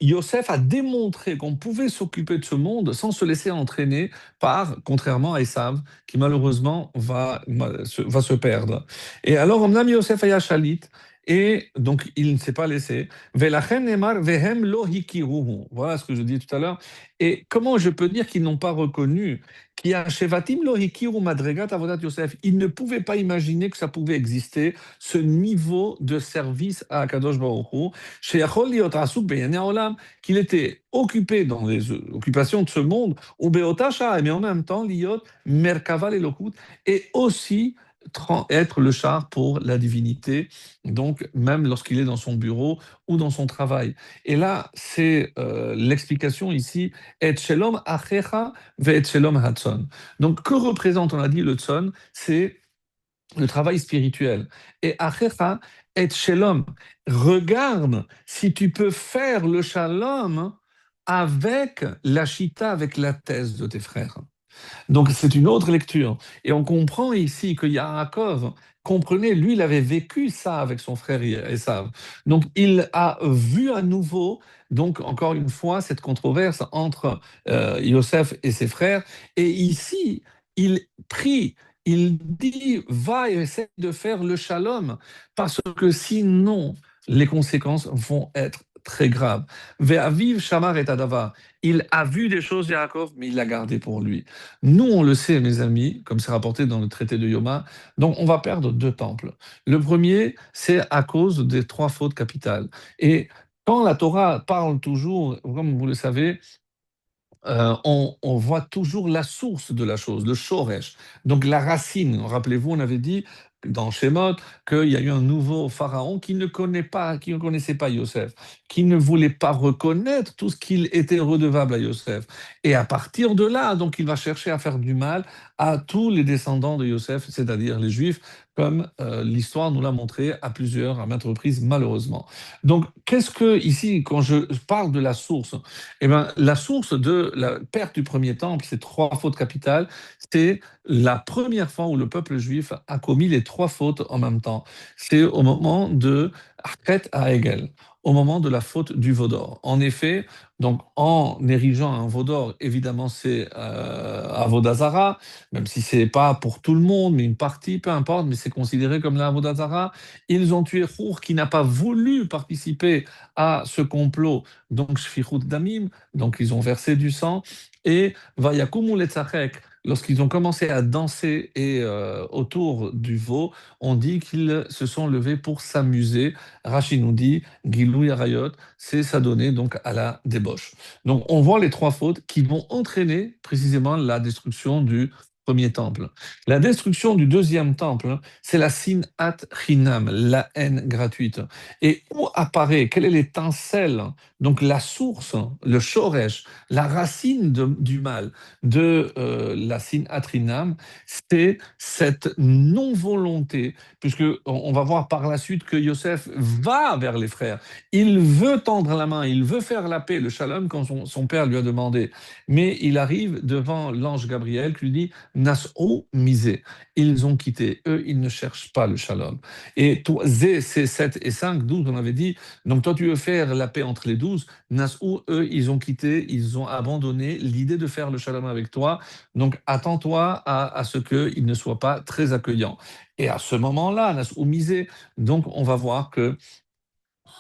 Yosef a démontré qu'on pouvait s'occuper de ce monde sans se laisser entraîner par, contrairement à Esav, qui malheureusement va se perdre. Et alors, Omnam Yosef aya shalit, et donc il ne s'est pas laissé. Velachen emar vehem lo hikiruhu. Voilà ce que je dis tout à l'heure. Et comment je peux dire qu'ils n'ont pas reconnu qui a shevatim lo hikiru madregat avodat Yosef. Ils ne pouvaient pas imaginer que ça pouvait exister, ce niveau de service à Kadosh Baruch Hu, sheyachol liot asuk beyanei haolam, qu'il était occupé dans les occupations de ce monde, ou beotasha, mais en même temps, liot merkava l'elokut, et aussi être le char pour la divinité, donc même lorsqu'il est dans son bureau ou dans son travail. Et là, c'est l'explication ici, et shelom achecha ve shelom hatson. Donc, que représente, on a dit, le tson? C'est le travail spirituel. Et achecha et shalom. Regarde si tu peux faire le shalom avec la chita, avec la thèse de tes frères. Donc c'est une autre lecture. Et on comprend ici que Yaakov comprenait, lui, il avait vécu ça avec son frère Esav. Donc il a vu à nouveau, donc encore une fois, cette controverse entre Yosef et ses frères. Et ici, il prie, il dit, va et essaie de faire le shalom, parce que sinon, les conséquences vont être très graves. Ve'aviv shamar et adava. Il a vu des choses, Yaakov, mais il l'a gardé pour lui. Nous, on le sait, mes amis, comme c'est rapporté dans le traité de Yoma, donc on va perdre deux temples. Le premier, c'est à cause des trois fautes capitales. Et quand la Torah parle toujours, comme vous le savez, on voit toujours la source de la chose, le shoresh, donc la racine. Rappelez-vous, on avait dit dans Shemot qu'il y a eu un nouveau pharaon qui ne connaissait pas Yosef, qui ne voulait pas reconnaître tout ce qu'il était redevable à Yosef. Et à partir de là, donc il va chercher à faire du mal à tous les descendants de Yosef, c'est-à-dire les Juifs, comme l'histoire nous l'a montré à maintes reprises, malheureusement. Donc, qu'est-ce que, ici, quand je parle de la source, eh ben, la source de la perte du premier temple, c'est trois fautes capitales. C'est la première fois où le peuple juif a commis les trois fautes en même temps. C'est au moment de Achet à Hegel, au moment de la faute du veau d'or. En effet, donc en érigeant un veau d'or, évidemment c'est Avodazara, même si c'est pas pour tout le monde, mais une partie, peu importe, mais c'est considéré comme la Avodazara. Ils ont tué Chour qui n'a pas voulu participer à ce complot, donc Shfichut Damim, donc ils ont versé du sang, et Vayakumu Letzachek. Lorsqu'ils ont commencé à danser et autour du veau, on dit qu'ils se sont levés pour s'amuser. Rachid nous dit, Gilou Yarayot, c'est s'adonner donc à la débauche. Donc on voit les trois fautes qui vont entraîner précisément la destruction du premier temple. La destruction du deuxième temple, c'est la sinat chinam, la haine gratuite. Et où apparaît, quelle est l'étincelle, donc la source, le shoresh, la racine du mal de la sinat chinam, c'est cette non-volonté, puisque on va voir par la suite que Yosef va vers les frères. Il veut tendre la main, il veut faire la paix, le shalom, quand son père lui a demandé. Mais il arrive devant l'ange Gabriel qui lui dit Nas'u misé. Ils ont quitté. Eux, ils ne cherchent pas le shalom. Et toi, Zé, c'est 7 et 5, 12, on avait dit. Donc toi, tu veux faire la paix entre les 12. Nas'u, eux, ils ont quitté, ils ont abandonné l'idée de faire le shalom avec toi. Donc attends-toi à ce qu'ils ne soient pas très accueillants. Et à ce moment-là, Nas'u misé, donc on va voir que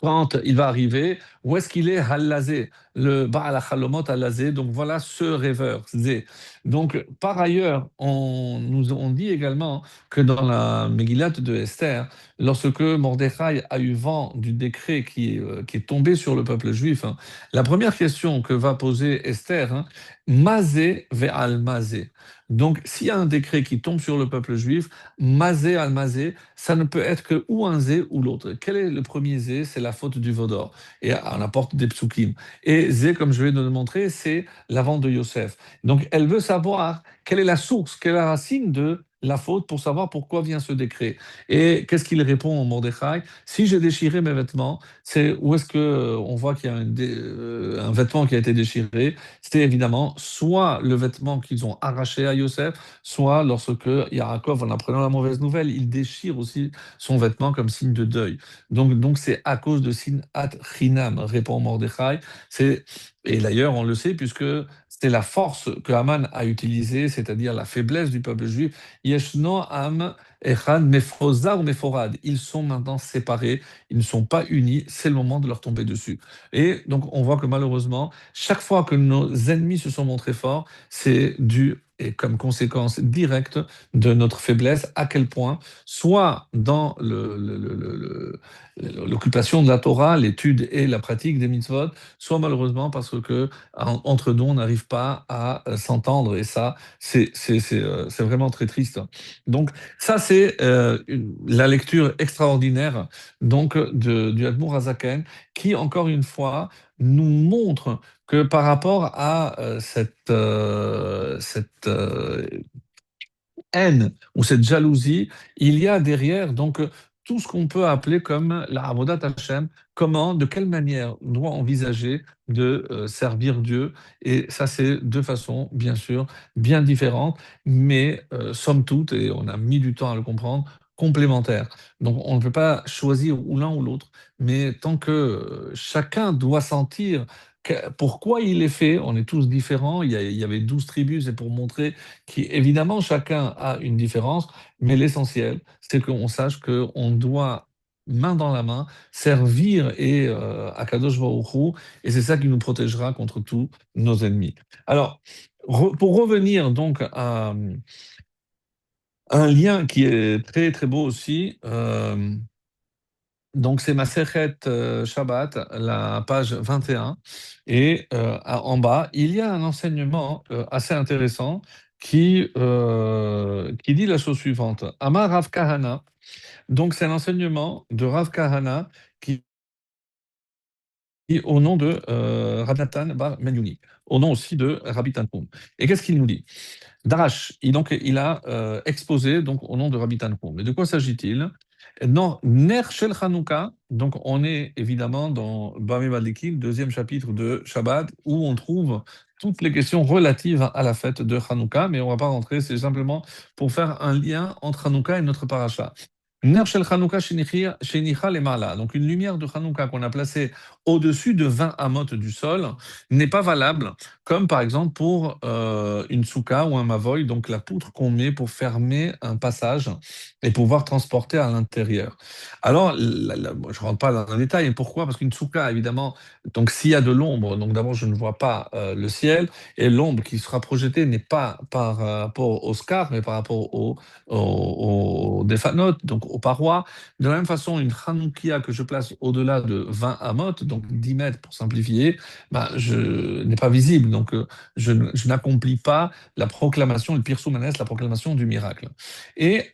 quand il va arriver, où est-ce qu'il est Hallazé, le Baal Halomot Hallazé, donc voilà ce rêveur, Zé. Donc par ailleurs, on dit également que dans la Megillat de Esther, lorsque Mordechai a eu vent du décret qui est tombé sur le peuple juif, hein, la première question que va poser Esther, hein, Mazé ve'al Mazé. Donc s'il y a un décret qui tombe sur le peuple juif, Mazé al Mazé, ça ne peut être que ou un zé ou l'autre. Quel est le premier zé? C'est la faute du Vaudor. Et on apporte des psukim. Et zé, comme je vais de le montrer, c'est la vente de Yosef. Donc elle veut savoir quelle est la source, quelle est la racine de la faute pour savoir pourquoi vient ce décret. Et qu'est-ce qu'il répond au Mordechai? Si j'ai déchiré mes vêtements, c'est où est-ce que on voit qu'il y a un vêtement qui a été déchiré? C'est évidemment soit le vêtement qu'ils ont arraché à Yosef, soit lorsque Yaakov, en apprenant la mauvaise nouvelle, il déchire aussi son vêtement comme signe de deuil. Donc c'est à cause de Sinat Chinam, répond Mordechai. C'est, et d'ailleurs, on le sait, puisque c'est la force que Haman a utilisée, c'est-à-dire la faiblesse du peuple juif. Yeshno Am Echad Mefozar ou Meforad. Ils sont maintenant séparés, ils ne sont pas unis, c'est le moment de leur tomber dessus. Et donc on voit que malheureusement, chaque fois que nos ennemis se sont montrés forts, c'est dû et comme conséquence directe de notre faiblesse, à quel point, soit dans l'occupation de la Torah, l'étude et la pratique des mitzvot, soit malheureusement parce que entre nous, on n'arrive pas à s'entendre. Et ça, c'est vraiment très triste. Donc, ça, c'est la lecture extraordinaire donc, du Admour Hazaken, qui, encore une fois, nous montre que par rapport à cette haine ou cette jalousie, il y a derrière donc tout ce qu'on peut appeler comme la Avodat Hashem, comment, de quelle manière on doit envisager de servir Dieu. Et ça, c'est deux façons, bien sûr, bien différentes, mais somme toute, et on a mis du temps à le comprendre, complémentaires. Donc on ne peut pas choisir ou l'un ou l'autre, mais tant que chacun doit sentir pourquoi il est fait, on est tous différents, il y avait 12 tribus, c'est pour montrer qu'évidemment chacun a une différence, mais l'essentiel, c'est qu'on sache qu'on doit, main dans la main, servir Akadosh Baruch Hu, et c'est ça qui nous protégera contre tous nos ennemis. Alors, pour revenir donc à un lien qui est très très beau aussi, donc, c'est Masechet Shabbat, la page 21. Et en bas, il y a un enseignement assez intéressant qui dit la chose suivante. Amar Rav Kahana. Donc, c'est un enseignement de Rav Kahana qui au nom de Rabbi Nathan Bar Menyouni, au nom aussi de Rabbi Tankoum. Et qu'est-ce qu'il nous dit? Darash, il a exposé donc au nom de Rabbi Tankoum. Mais de quoi s'agit-il? Dans Ner Shel Chanukah, donc on est évidemment dans Bameh Madlikim, deuxième chapitre de Shabbat, où on trouve toutes les questions relatives à la fête de Hanouka, mais on ne va pas rentrer, c'est simplement pour faire un lien entre Hanouka et notre paracha. Ner Shel Chanukah Shenicha Lemala, donc une lumière de Hanouka qu'on a placée au-dessus de 20 amot du sol, n'est pas valable comme par exemple pour une souka ou un mavoy, donc la poutre qu'on met pour fermer un passage et pouvoir transporter à l'intérieur. Alors, je ne rentre pas dans le détail. Et pourquoi? Parce qu'une souka, évidemment, donc s'il y a de l'ombre, donc d'abord je ne vois pas le ciel, et l'ombre qui sera projetée n'est pas par rapport au scar, mais par rapport au déphanotes, donc aux parois. De la même façon, une chanoukia que je place au-delà de 20 amot, donc 10 mètres pour simplifier, ben, je n'est pas visible. Donc, je n'accomplis pas la proclamation, le Pirsou Manès, la proclamation du miracle. Et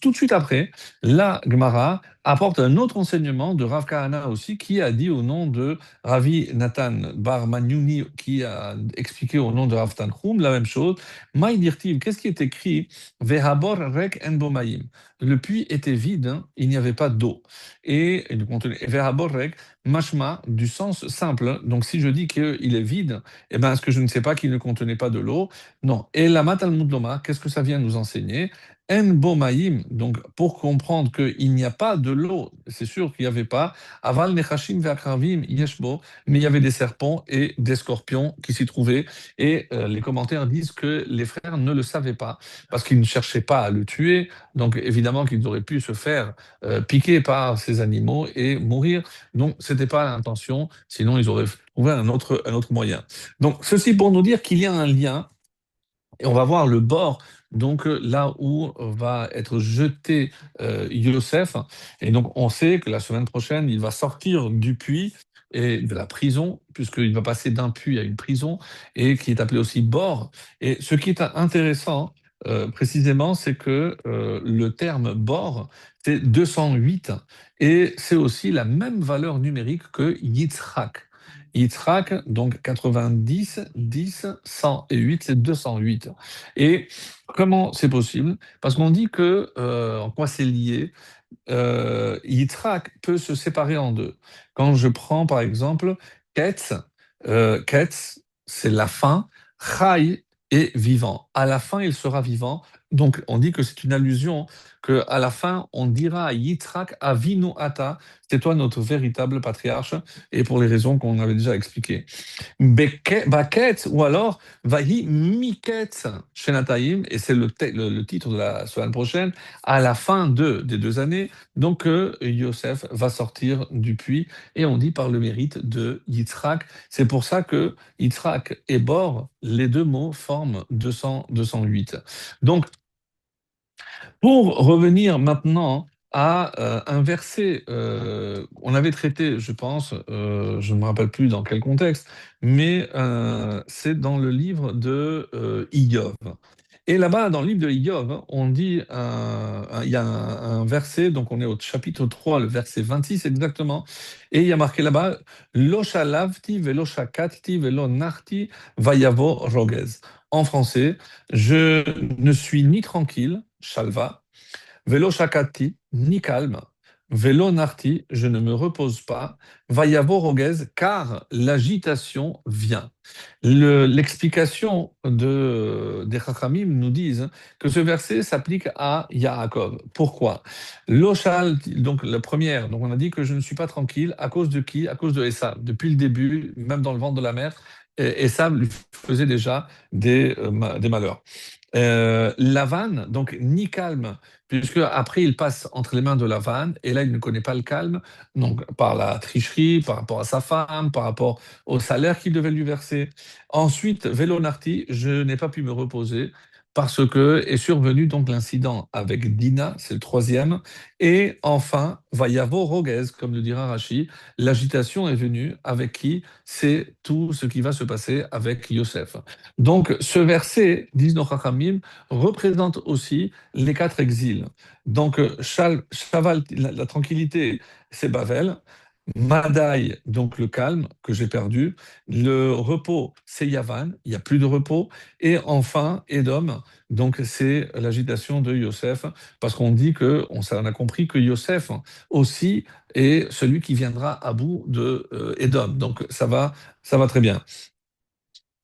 tout de suite après, la Gemara apporte un autre enseignement de Rav Kahana aussi, qui a dit au nom de Ravi Nathan Bar Manyouni, qui a expliqué au nom de Rav Tanchum la même chose. Maï dirtiv, qu'est-ce qui est écrit? Vehabor rek en bomaim. Le puits était vide, hein, il n'y avait pas d'eau. Et il contenu Vehabor rek, mashma, du sens simple. Donc si je dis qu'il est vide, eh ben, est-ce que je ne sais pas qu'il ne contenait pas de l'eau? Non. Et la Matalmud Loma, qu'est-ce que ça vient nous enseigner? En bomaim, donc pour comprendre qu'il n'y a pas de l'eau, c'est sûr qu'il n'y avait pas. Aval nechashim ve'akravim yeshbo, mais il y avait des serpents et des scorpions qui s'y trouvaient. Et les commentaires disent que les frères ne le savaient pas parce qu'ils ne cherchaient pas à le tuer. Donc évidemment qu'ils auraient pu se faire piquer par ces animaux et mourir. Donc c'était pas l'intention, sinon ils auraient trouvé un autre moyen. Donc ceci pour nous dire qu'il y a un lien et on va voir le bord, donc là où va être jeté Yosef. Et donc on sait que la semaine prochaine, il va sortir du puits et de la prison, puisqu'il va passer d'un puits à une prison, et qui est appelé aussi bord. Et ce qui est intéressant, précisément, c'est que le terme bord, c'est 208, et c'est aussi la même valeur numérique que Yitzhak. Yitzhak, donc 90, 10, 100 et 8, c'est 208. Et comment c'est possible? Parce qu'on dit que, en quoi c'est lié? Yitzhak peut se séparer en deux. Quand je prends par exemple Ketz, Ketz, c'est la fin, Chai est vivant. À la fin, il sera vivant. Donc on dit que c'est une allusion que à la fin, on dira à Yitzhak Avinu Ata, c'est toi notre véritable patriarche, et pour les raisons qu'on avait déjà expliquées. Baketz, ou alors Vahi Miketz Shenataim, et c'est le titre de la semaine prochaine, à la fin des 2 années, donc Yosef va sortir du puits, et on dit par le mérite de Yitzhak. C'est pour ça que Yitzhak et Bor, les deux mots forment 200, 208. Donc, pour revenir maintenant à un verset, on avait traité, je pense, je ne me rappelle plus dans quel contexte, mais c'est dans le livre de Iov. Et là-bas, dans le livre de Iov, on dit, il y a un verset, donc on est au chapitre 3, le verset 26 exactement, et il y a marqué là-bas, Lo shalavti velo shakati velo narti vayavo rogez. En français, je ne suis ni tranquille, shalva, velo shakati, ni calme, velo narti, je ne me repose pas, vayavo rogez, car l'agitation vient. L'explication des Chachamim nous disent que ce verset s'applique à Yaakov. Pourquoi? L'Oshal, donc la première, donc on a dit que je ne suis pas tranquille, à cause de qui? À cause de Esav. Depuis le début, même dans le ventre de la mer, Esav lui faisait déjà des malheurs. Lavan, donc ni calme, puisque après il passe entre les mains de Lavan, et là il ne connaît pas le calme, donc par la tricherie, par rapport à sa femme, par rapport au salaire qu'il devait lui verser. Ensuite, Velonarti, je n'ai pas pu me reposer parce que est survenu donc l'incident avec Dina, c'est le troisième. Et enfin, Vayavo Roguez, comme le dira Rashi, l'agitation est venue avec qui? C'est tout ce qui va se passer avec Yosef. Donc, ce verset, disent nos Chachamim, représente aussi les 4 exils. Donc, Shaval, la tranquillité, c'est Bavel. Madai, donc le calme que j'ai perdu. Le repos, c'est Yavan, il n'y a plus de repos. Et enfin, Édom, donc c'est l'agitation de Yosef, parce qu'on dit que, on a compris que Yosef aussi est celui qui viendra à bout de Édom. Donc ça va très bien.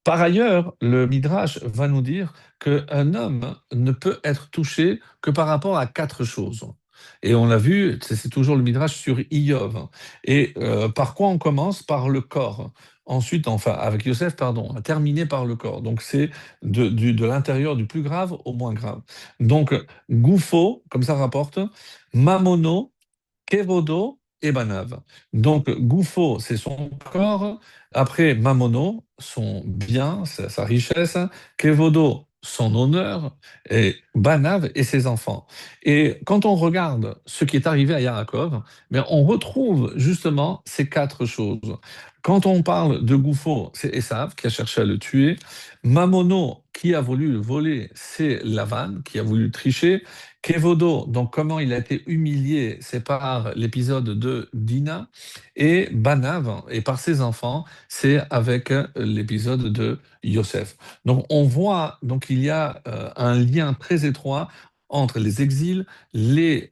Par ailleurs, le Midrash va nous dire qu'un homme ne peut être touché que par rapport à quatre choses. Et on l'a vu, c'est toujours le Midrash sur Iyov. Et par quoi on commence? Par le corps. Ensuite, enfin, avec Yosef, pardon, on a terminé par le corps. Donc, c'est de l'intérieur du plus grave au moins grave. Donc, Goufo, comme ça rapporte, Mamono, Kevodo et Banav. Donc, Goufo, c'est son corps. Après, Mamono, son bien, sa richesse. Kevodo, son honneur. Et Banav et ses enfants. Et quand on regarde ce qui est arrivé à Yaakov, mais on retrouve justement ces quatre choses. Quand on parle de Goufo, c'est Esav qui a cherché à le tuer. Mamono, qui a voulu le voler, c'est Lavan qui a voulu tricher. Kevodo, donc comment il a été humilié, c'est par l'épisode de Dina, et Banav, et par ses enfants, c'est avec l'épisode de Yosef. Donc on voit donc il y a un lien très étroit entre les exils, les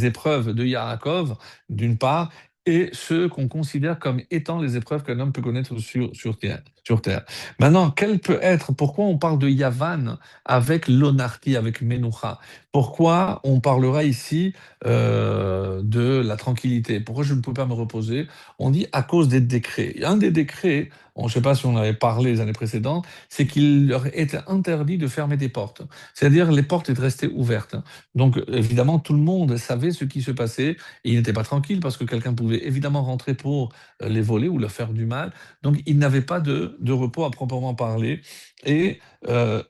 épreuves de Yaakov, d'une part, et ceux qu'on considère comme étant les épreuves qu'un homme peut connaître sur terre. Sur terre. Maintenant, quel peut être, pourquoi on parle de Yavan avec l'onartie, avec Menucha? Pourquoi on parlera ici de la tranquillité? Pourquoi je ne peux pas me reposer? On dit à cause des décrets. Et un des décrets, je ne sais pas si on avait parlé les années précédentes, c'est qu'il leur était interdit de fermer des portes. C'est-à-dire les portes étaient restées ouvertes. Donc évidemment, tout le monde savait ce qui se passait et il n'était pas tranquille parce que quelqu'un pouvait évidemment rentrer pour les voler ou leur faire du mal. Donc il n'avait pas de repos à proprement parler. Et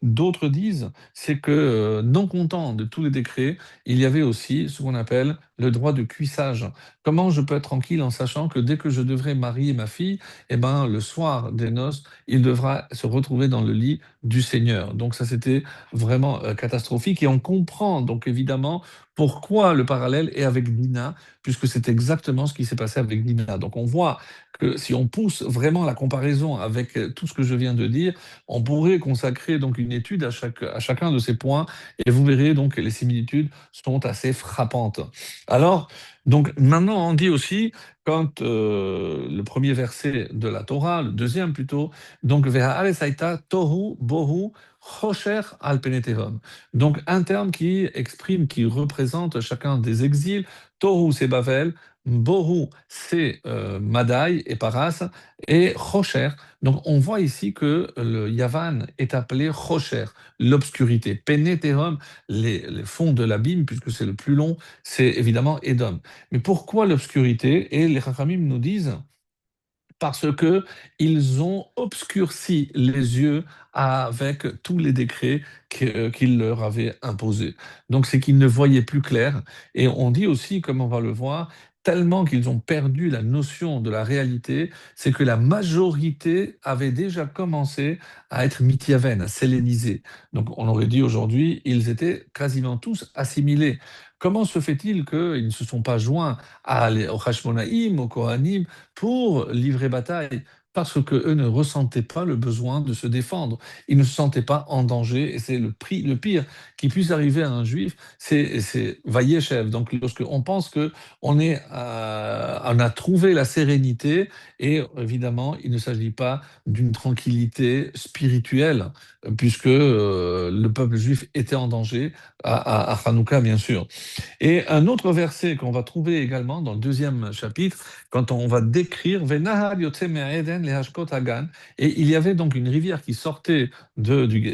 d'autres disent c'est que, non content de tous les décrets, il y avait aussi ce qu'on appelle le droit de cuissage. Comment je peux être tranquille en sachant que dès que je devrais marier ma fille, eh ben, le soir des noces, il devra se retrouver dans le lit du Seigneur. Donc ça, c'était vraiment catastrophique. Et on comprend donc évidemment pourquoi le parallèle est avec Dina, puisque c'est exactement ce qui s'est passé avec Dina. Donc on voit que si on pousse vraiment la comparaison avec tout ce que je viens de dire, on pourrait consacrer donc une étude à chacun de ces points et vous verrez donc que les similitudes sont assez frappantes. Alors, donc maintenant on dit aussi, quand le premier verset de la Torah, le deuxième plutôt, donc Ve'ha'aretz haïta tohu bohu chosher al pnei tevom. Donc un terme qui exprime, qui représente chacun des exils. Tohu c'est Bavel, Bohu c'est Madai et Paras, et Chosher. Donc on voit ici que le Yavan est appelé Chosher, l'obscurité. Pénétérum, les fonds de l'abîme, puisque c'est le plus long, c'est évidemment Édom. Mais pourquoi l'obscurité? Et les Chachamim nous disent parce que ils ont obscurci les yeux avec tous les décrets qu'ils leur avaient imposés. Donc c'est qu'ils ne voyaient plus clair. Et on dit aussi, comme on va le voir, tellement qu'ils ont perdu la notion de la réalité, c'est que la majorité avait déjà commencé à être mityaven, à s'helléniser. Donc on aurait dit aujourd'hui, ils étaient quasiment tous assimilés. Comment se fait-il qu'ils ne se sont pas joints au Hashmonaïm, au Kohanim, pour livrer bataille? Parce qu'eux ne ressentaient pas le besoin de se défendre. Ils ne se sentaient pas en danger. Et c'est le pire qui puisse arriver à un juif, c'est Vayeshev. Donc, lorsqu'on pense qu'on on a trouvé la sérénité, et évidemment, il ne s'agit pas d'une tranquillité spirituelle, puisque le peuple juif était en danger à Hanouka, bien sûr. Et un autre verset qu'on va trouver également dans le deuxième chapitre, quand on va décrire Venahar yotze me'Eden lehashkot Hagan, et il y avait donc une rivière qui sortait du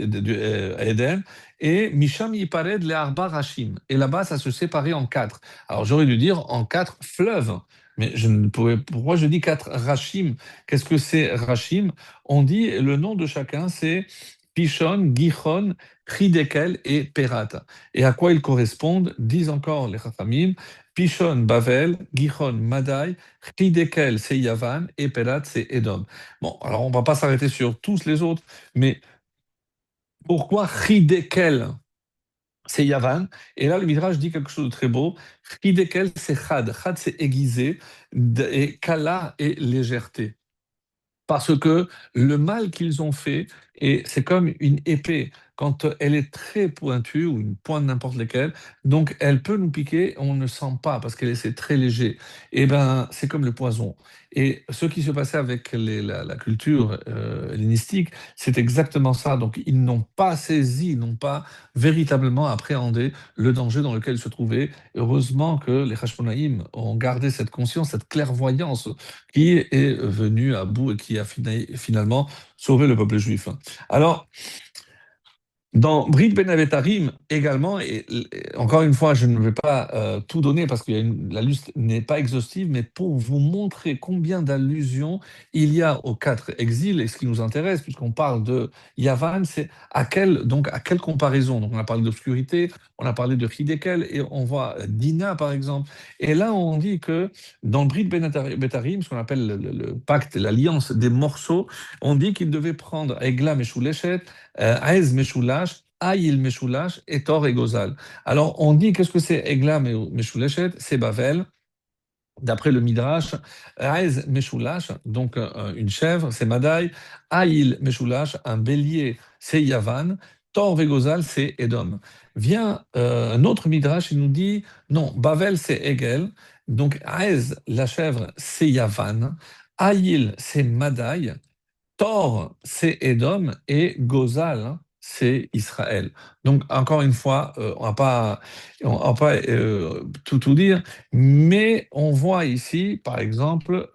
Éden, et Misham yipared le'arba rashim. Et là-bas, ça se séparait en quatre. Alors j'aurais dû dire en quatre fleuves. Mais je ne pouvais. Pourquoi je dis quatre rachim? Qu'est-ce que c'est rachim? On dit le nom de chacun, c'est Pishon, Gihon, Chidekel et Perat. Et à quoi ils correspondent? Disent encore les Chachamim, Pishon, Bavel, Gihon, Madai, Chidekel, c'est Yavan, et Perat, c'est Edom. Bon, alors on ne va pas s'arrêter sur tous les autres, mais pourquoi Chidekel? c'est Yavan. Et là, le Midrash dit quelque chose de très beau. Hidekel, c'est Chad. Chad, c'est aiguisé. Et Kala est légèreté. Parce que le mal qu'ils ont fait, et c'est comme une épée, quand elle est très pointue, ou une pointe n'importe laquelle, donc elle peut nous piquer, on ne sent pas, parce qu'elle est c'est très léger. Et ben, c'est comme le poison. Et ce qui se passait avec la culture hellénistique, c'est exactement ça. Donc ils n'ont pas saisi, ils n'ont pas véritablement appréhendé le danger dans lequel ils se trouvaient. Heureusement que les Hashmonaïm ont gardé cette conscience, cette clairvoyance qui est venu à bout et qui a finalement sauvé le peuple juif. Alors, dans Brit Ben Avetarim également, et encore une fois, je ne vais pas tout donner parce que la liste n'est pas exhaustive, mais pour vous montrer combien d'allusions il y a aux quatre exils, et ce qui nous intéresse, puisqu'on parle de Yavan, c'est à quelle comparaison? Donc on a parlé d'obscurité, on a parlé de Hidekel, et on voit Dina par exemple. Et là, on dit que dans Brit Ben Avetarim, ce qu'on appelle le pacte, l'alliance des morceaux, on dit qu'il devait prendre Egla Meshuleshet, Aez Meshulash, Aïl Meshulash et Tor et Gozal. Alors, on dit, qu'est-ce que c'est Egla Meshuleshet? C'est Bavel. D'après le Midrash, Aez Meshulash, donc une chèvre, c'est Madaï. Aïl Meshulash, un bélier, c'est Yavan. Tor et Gozal, c'est Edom. Vient un autre Midrash, il nous dit, non, Bavel, c'est Egel. Donc, Aez, la chèvre, c'est Yavan. Aïl, c'est Madaï. Thor, c'est Édom et Gozal, hein, c'est Israël. Donc, encore une fois, on va pas tout dire, mais on voit ici, par exemple,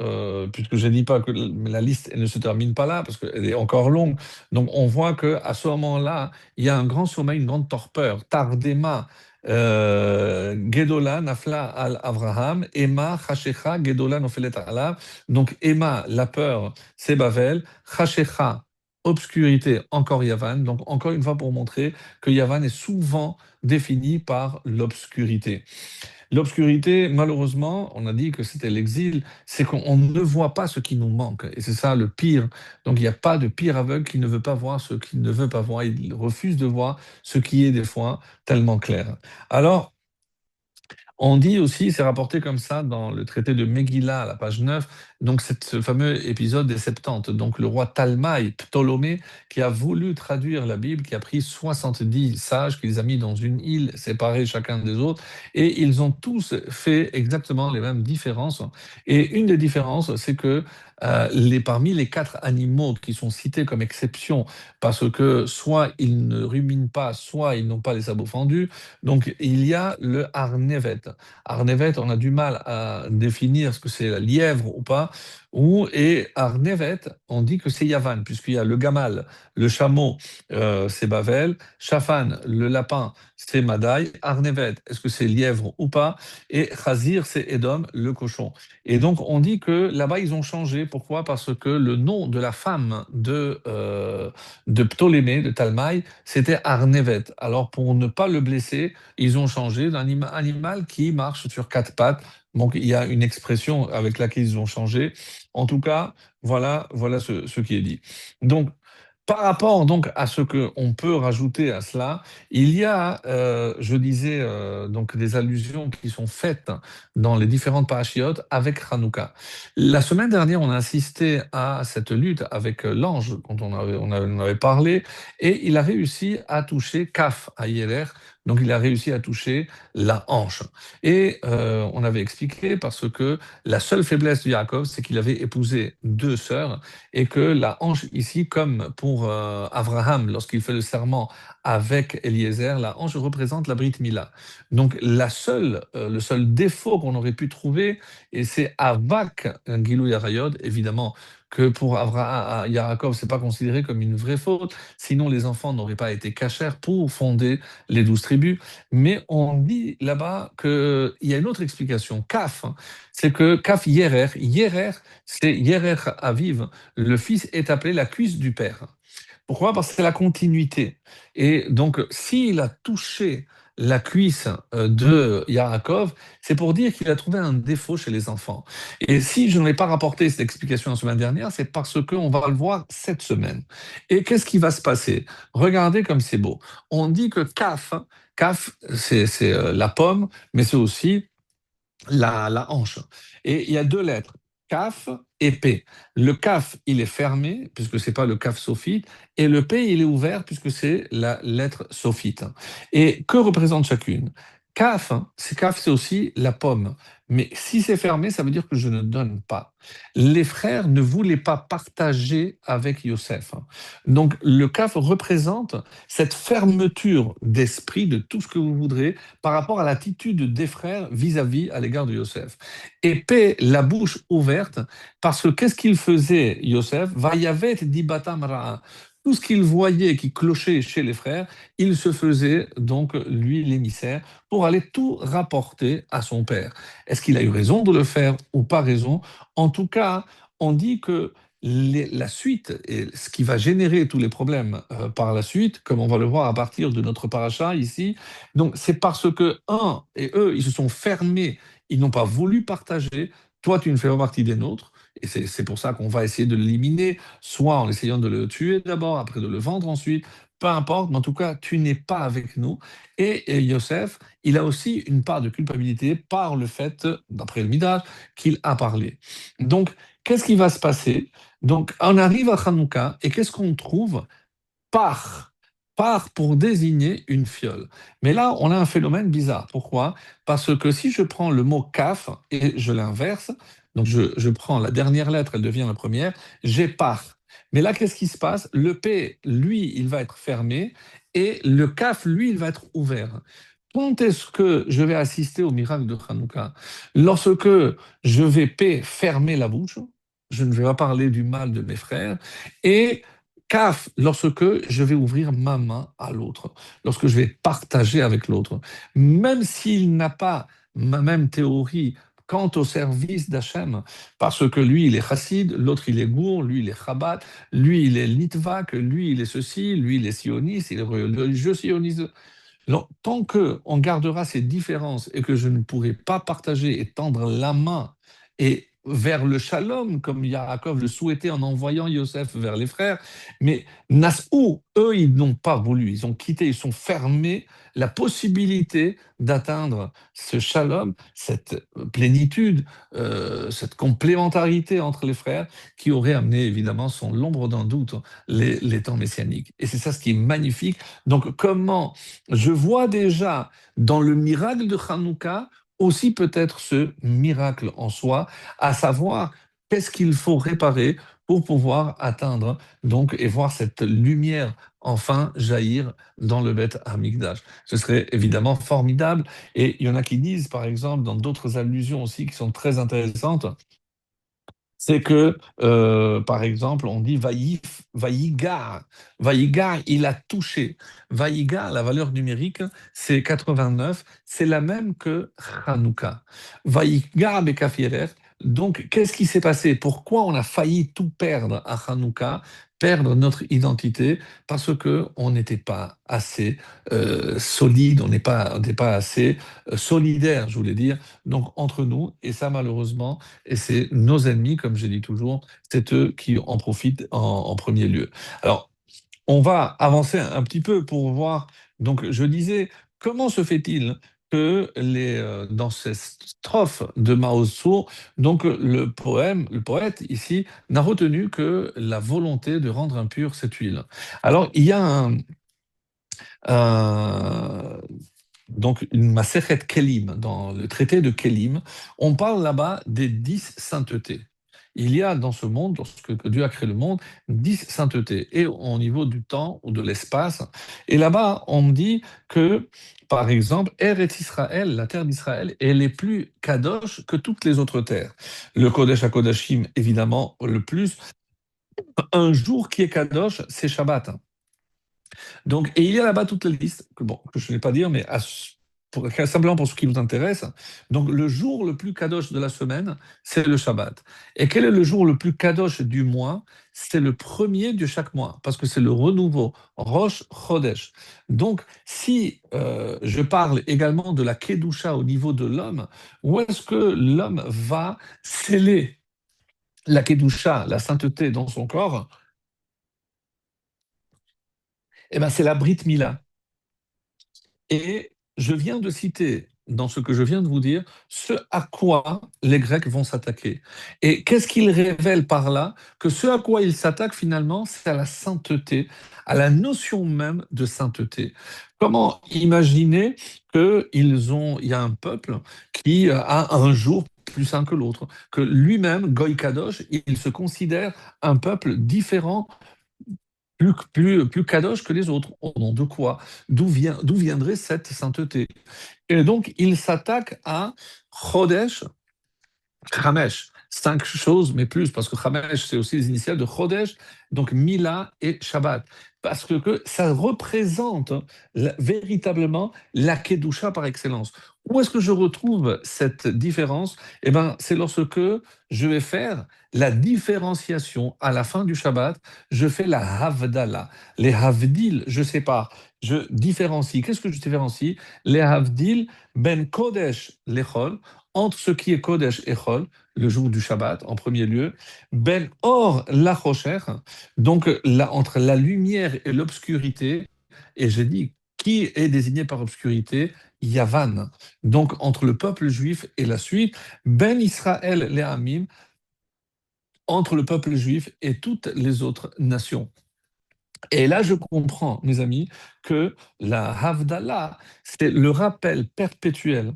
puisque je ne dis pas que la liste elle ne se termine pas là, parce qu'elle est encore longue, donc on voit qu'à ce moment-là, il y a un grand sommeil, une grande torpeur. Tardema, Gedola, Nafla al Avraham, Emma, Chashecha, Gedola, Nofelet alav. Donc, Emma, la peur, c'est Bavel. Chashecha, obscurité, encore Yavan. Donc, encore une fois, pour montrer que Yavan est souvent défini par l'obscurité. L'obscurité, malheureusement, on a dit que c'était l'exil, c'est qu'on ne voit pas ce qui nous manque. Et c'est ça le pire. Donc, il n'y a pas de pire aveugle qui ne veut pas voir ce qu'il ne veut pas voir. Il refuse de voir ce qui est des fois tellement clair. Alors, on dit aussi, c'est rapporté comme ça dans le traité de Megillah, à la page 9, donc ce fameux épisode des Septante. Donc le roi Talmaï, Ptolémée, qui a voulu traduire la Bible, qui a pris 70 sages, qui les a mis dans une île séparée chacun des autres, et ils ont tous fait exactement les mêmes différences. Et une des différences, c'est que parmi les quatre animaux qui sont cités comme exception, parce que soit ils ne ruminent pas, soit ils n'ont pas les sabots fendus, donc il y a le harnevet. Arnevet, on a du mal à définir ce que c'est la lièvre ou pas. Et Arnevet, on dit que c'est Yavan, puisqu'il y a le gamal, le chameau, c'est Bavel, Shafan, le lapin, c'est Madaï, Arnevet, est-ce que c'est lièvre ou pas? Et Chazir, c'est Edom, le cochon. Et donc on dit que là-bas ils ont changé. Pourquoi? Parce que le nom de la femme de Ptolémée, de Talmaï, c'était Arnevet. Alors pour ne pas le blesser, ils ont changé d'un animal qui marche sur quatre pattes. Donc, il y a une expression avec laquelle ils ont changé. En tout cas, voilà ce qui est dit. Donc, par rapport donc à ce qu'on peut rajouter à cela, il y a, je disais, donc des allusions qui sont faites dans les différentes parachiotes avec Hanouka. La semaine dernière, on a assisté à cette lutte avec l'ange, dont on avait parlé, et il a réussi à toucher Kaf à Yerer, donc il a réussi à toucher la hanche. Et on avait expliqué parce que la seule faiblesse de Yaakov, c'est qu'il avait épousé deux sœurs et que la hanche ici, comme pour Abraham, lorsqu'il fait le serment avec Eliezer, la hanche représente la Brit Mila. Donc le seul défaut qu'on aurait pu trouver, et c'est Avak Gilou Yarayod, évidemment, que pour Abraham, Yaakov, c'est pas considéré comme une vraie faute, sinon les enfants n'auraient pas été cachers pour fonder les 12 tribus. Mais on dit là-bas qu'il y a une autre explication. Kaf, c'est que Kaf Yerer, Yerer, c'est Yerer Aviv, le fils est appelé la cuisse du père. Pourquoi? Parce que c'est la continuité. Et donc, s'il a touché la cuisse de Yaakov, c'est pour dire qu'il a trouvé un défaut chez les enfants. Et si je n'ai pas rapporté cette explication la semaine dernière, c'est parce qu'on va le voir cette semaine. Et qu'est-ce qui va se passer? Regardez comme c'est beau. On dit que Kaf, Kaf, c'est la pomme, mais c'est aussi la hanche. Et il y a deux lettres, kaf et p. Le kaf, il est fermé, puisque c'est pas le kaf sophite, et le p, il est ouvert, puisque c'est la lettre sophite. Et que représente chacune? Kaf, kaf, c'est aussi la pomme. Mais si c'est fermé, ça veut dire que je ne donne pas. Les frères ne voulaient pas partager avec Yosef. Donc le kaf représente cette fermeture d'esprit de tout ce que vous voudrez par rapport à l'attitude des frères vis-à-vis à l'égard de Yosef. Et paix la bouche ouverte, parce que qu'est-ce qu'il faisait, Yosef? Vayavet dibatam ra'a. Tout ce qu'il voyait qui clochait chez les frères, il se faisait donc, lui, l'émissaire, pour aller tout rapporter à son père. Est-ce qu'il a eu raison de le faire ou pas raison? En tout cas, on dit que la suite et ce qui va générer tous les problèmes par la suite, comme on va le voir à partir de notre paracha ici, donc, c'est parce que, un, et eux, ils se sont fermés, ils n'ont pas voulu partager. Toi, tu ne fais pas partie des nôtres. Et c'est pour ça qu'on va essayer de l'éliminer, soit en essayant de le tuer d'abord, après de le vendre ensuite. Peu importe, mais en tout cas, tu n'es pas avec nous. Et Yosef, il a aussi une part de culpabilité par le fait, d'après le Midrash, qu'il a parlé. Donc, qu'est-ce qui va se passer? Donc, on arrive à Hanouka, et qu'est-ce qu'on trouve? Par, par pour désigner une fiole. Mais là, on a un phénomène bizarre. Pourquoi? Parce que si je prends le mot kaf et je l'inverse, donc je prends la dernière lettre, elle devient la première, j'ai par. Mais là, qu'est-ce qui se passe? Le P, lui, il va être fermé et le kaf, lui, il va être ouvert. Quand est-ce que je vais assister au miracle de Hanouka? Lorsque je vais P, fermer la bouche, je ne vais pas parler du mal de mes frères, et Kaf, lorsque je vais ouvrir ma main à l'autre, lorsque je vais partager avec l'autre, même s'il n'a pas ma même théorie quant au service d'Hachem, parce que lui, il est chassid, l'autre, il est gour, lui, il est chabad, lui, il est litvak, lui, il est ceci, lui, il est sioniste, il est religieux sioniste. Alors, tant qu'on gardera ces différences et que je ne pourrai pas partager et tendre la main et vers le shalom, comme Yaakov le souhaitait en envoyant Yosef vers les frères, mais Nas'ou, eux, ils n'ont pas voulu, ils ont quitté, ils sont fermés la possibilité d'atteindre ce shalom, cette plénitude, cette complémentarité entre les frères qui aurait amené évidemment, sans l'ombre d'un doute, les temps messianiques. Et c'est ça ce qui est magnifique. Donc, comment je vois déjà dans le miracle de Hanouka aussi peut-être ce miracle en soi, à savoir qu'est-ce qu'il faut réparer pour pouvoir atteindre donc et voir cette lumière enfin jaillir dans le Beth Amikdash. Ce serait évidemment formidable. Et il y en a qui disent, par exemple, dans d'autres allusions aussi qui sont très intéressantes, c'est que, par exemple, on dit Vaïgar. Vaïgar, il a touché. Vaïgar, la valeur numérique, c'est 89. C'est la même que Hanouka. Vaïgar Bekafirer. Donc, qu'est-ce qui s'est passé? Pourquoi on a failli tout perdre à Hanouka, perdre notre identité? Parce que on n'était pas assez solide, on n'est pas assez solidaire, je voulais dire, donc entre nous. Et ça, malheureusement, et c'est nos ennemis, comme je dis toujours, c'est eux qui en profitent en premier lieu. Alors, on va avancer un petit peu pour voir. Donc, je disais, comment se fait-il que dans ces strophes de Mao Tzu, donc le poète ici, n'a retenu que la volonté de rendre impure cette huile. Alors, il y a un, donc une Masechet Kelim, dans le traité de Kelim, on parle là-bas des 10 saintetés. Il y a dans ce monde, lorsque Dieu a créé le monde, 10 saintetés, et au niveau du temps ou de l'espace. Et là-bas, on me dit que, par exemple, Eretz Israël, la terre d'Israël, elle est plus kadosh que toutes les autres terres. Le Kodesh HaKodashim, évidemment, le plus. Un jour qui est kadosh, c'est Shabbat. Donc, et il y a là-bas toute la liste, que, bon, que je ne vais pas dire, mais simplement pour ce qui nous intéresse. Donc, le jour le plus kadosh de la semaine, c'est le Shabbat. Et quel est le jour le plus kadosh du mois? C'est le premier de chaque mois, parce que c'est le renouveau, Rosh Chodesh. Donc, si je parle également de la Kedusha au niveau de l'homme, où est-ce que l'homme va sceller la Kedusha, la sainteté dans son corps? Eh bien, c'est la Brit Mila. Et je viens de citer, dans ce que je viens de vous dire, ce à quoi les Grecs vont s'attaquer. Et qu'est-ce qu'ils révèlent par là? Que ce à quoi ils s'attaquent finalement, c'est à la sainteté, à la notion même de sainteté. Comment imaginer il y a un peuple qui a un jour plus saint que l'autre, que lui-même, Goï Kadosh, il se considère un peuple différent, plus kadosh que les autres. Au nom de quoi? D'où viendrait cette sainteté? Et donc, il s'attaque à Chodesh, Chamesh, cinq choses, mais plus, parce que Chamesh, c'est aussi les initiales de Chodesh, donc Mila et Shabbat. Parce que ça représente véritablement la Kedusha par excellence. Où est-ce que je retrouve cette différence? Eh bien, c'est lorsque je vais faire la différenciation à la fin du Shabbat, je fais la Havdalah. Les Havdil, je sépare, je différencie. Qu'est-ce que je différencie? Les Havdil, ben Kodesh, l'Echol, entre ce qui est Kodesh et Chol, le jour du Shabbat en premier lieu, Ben Or la Rocher, donc là, entre la lumière et l'obscurité, et j'ai dit qui est désigné par obscurité? Yavan. Donc entre le peuple juif et la suite, Ben Israël les Hamim, entre le peuple juif et toutes les autres nations. Et là, je comprends, mes amis, que la Havdalah, c'est le rappel perpétuel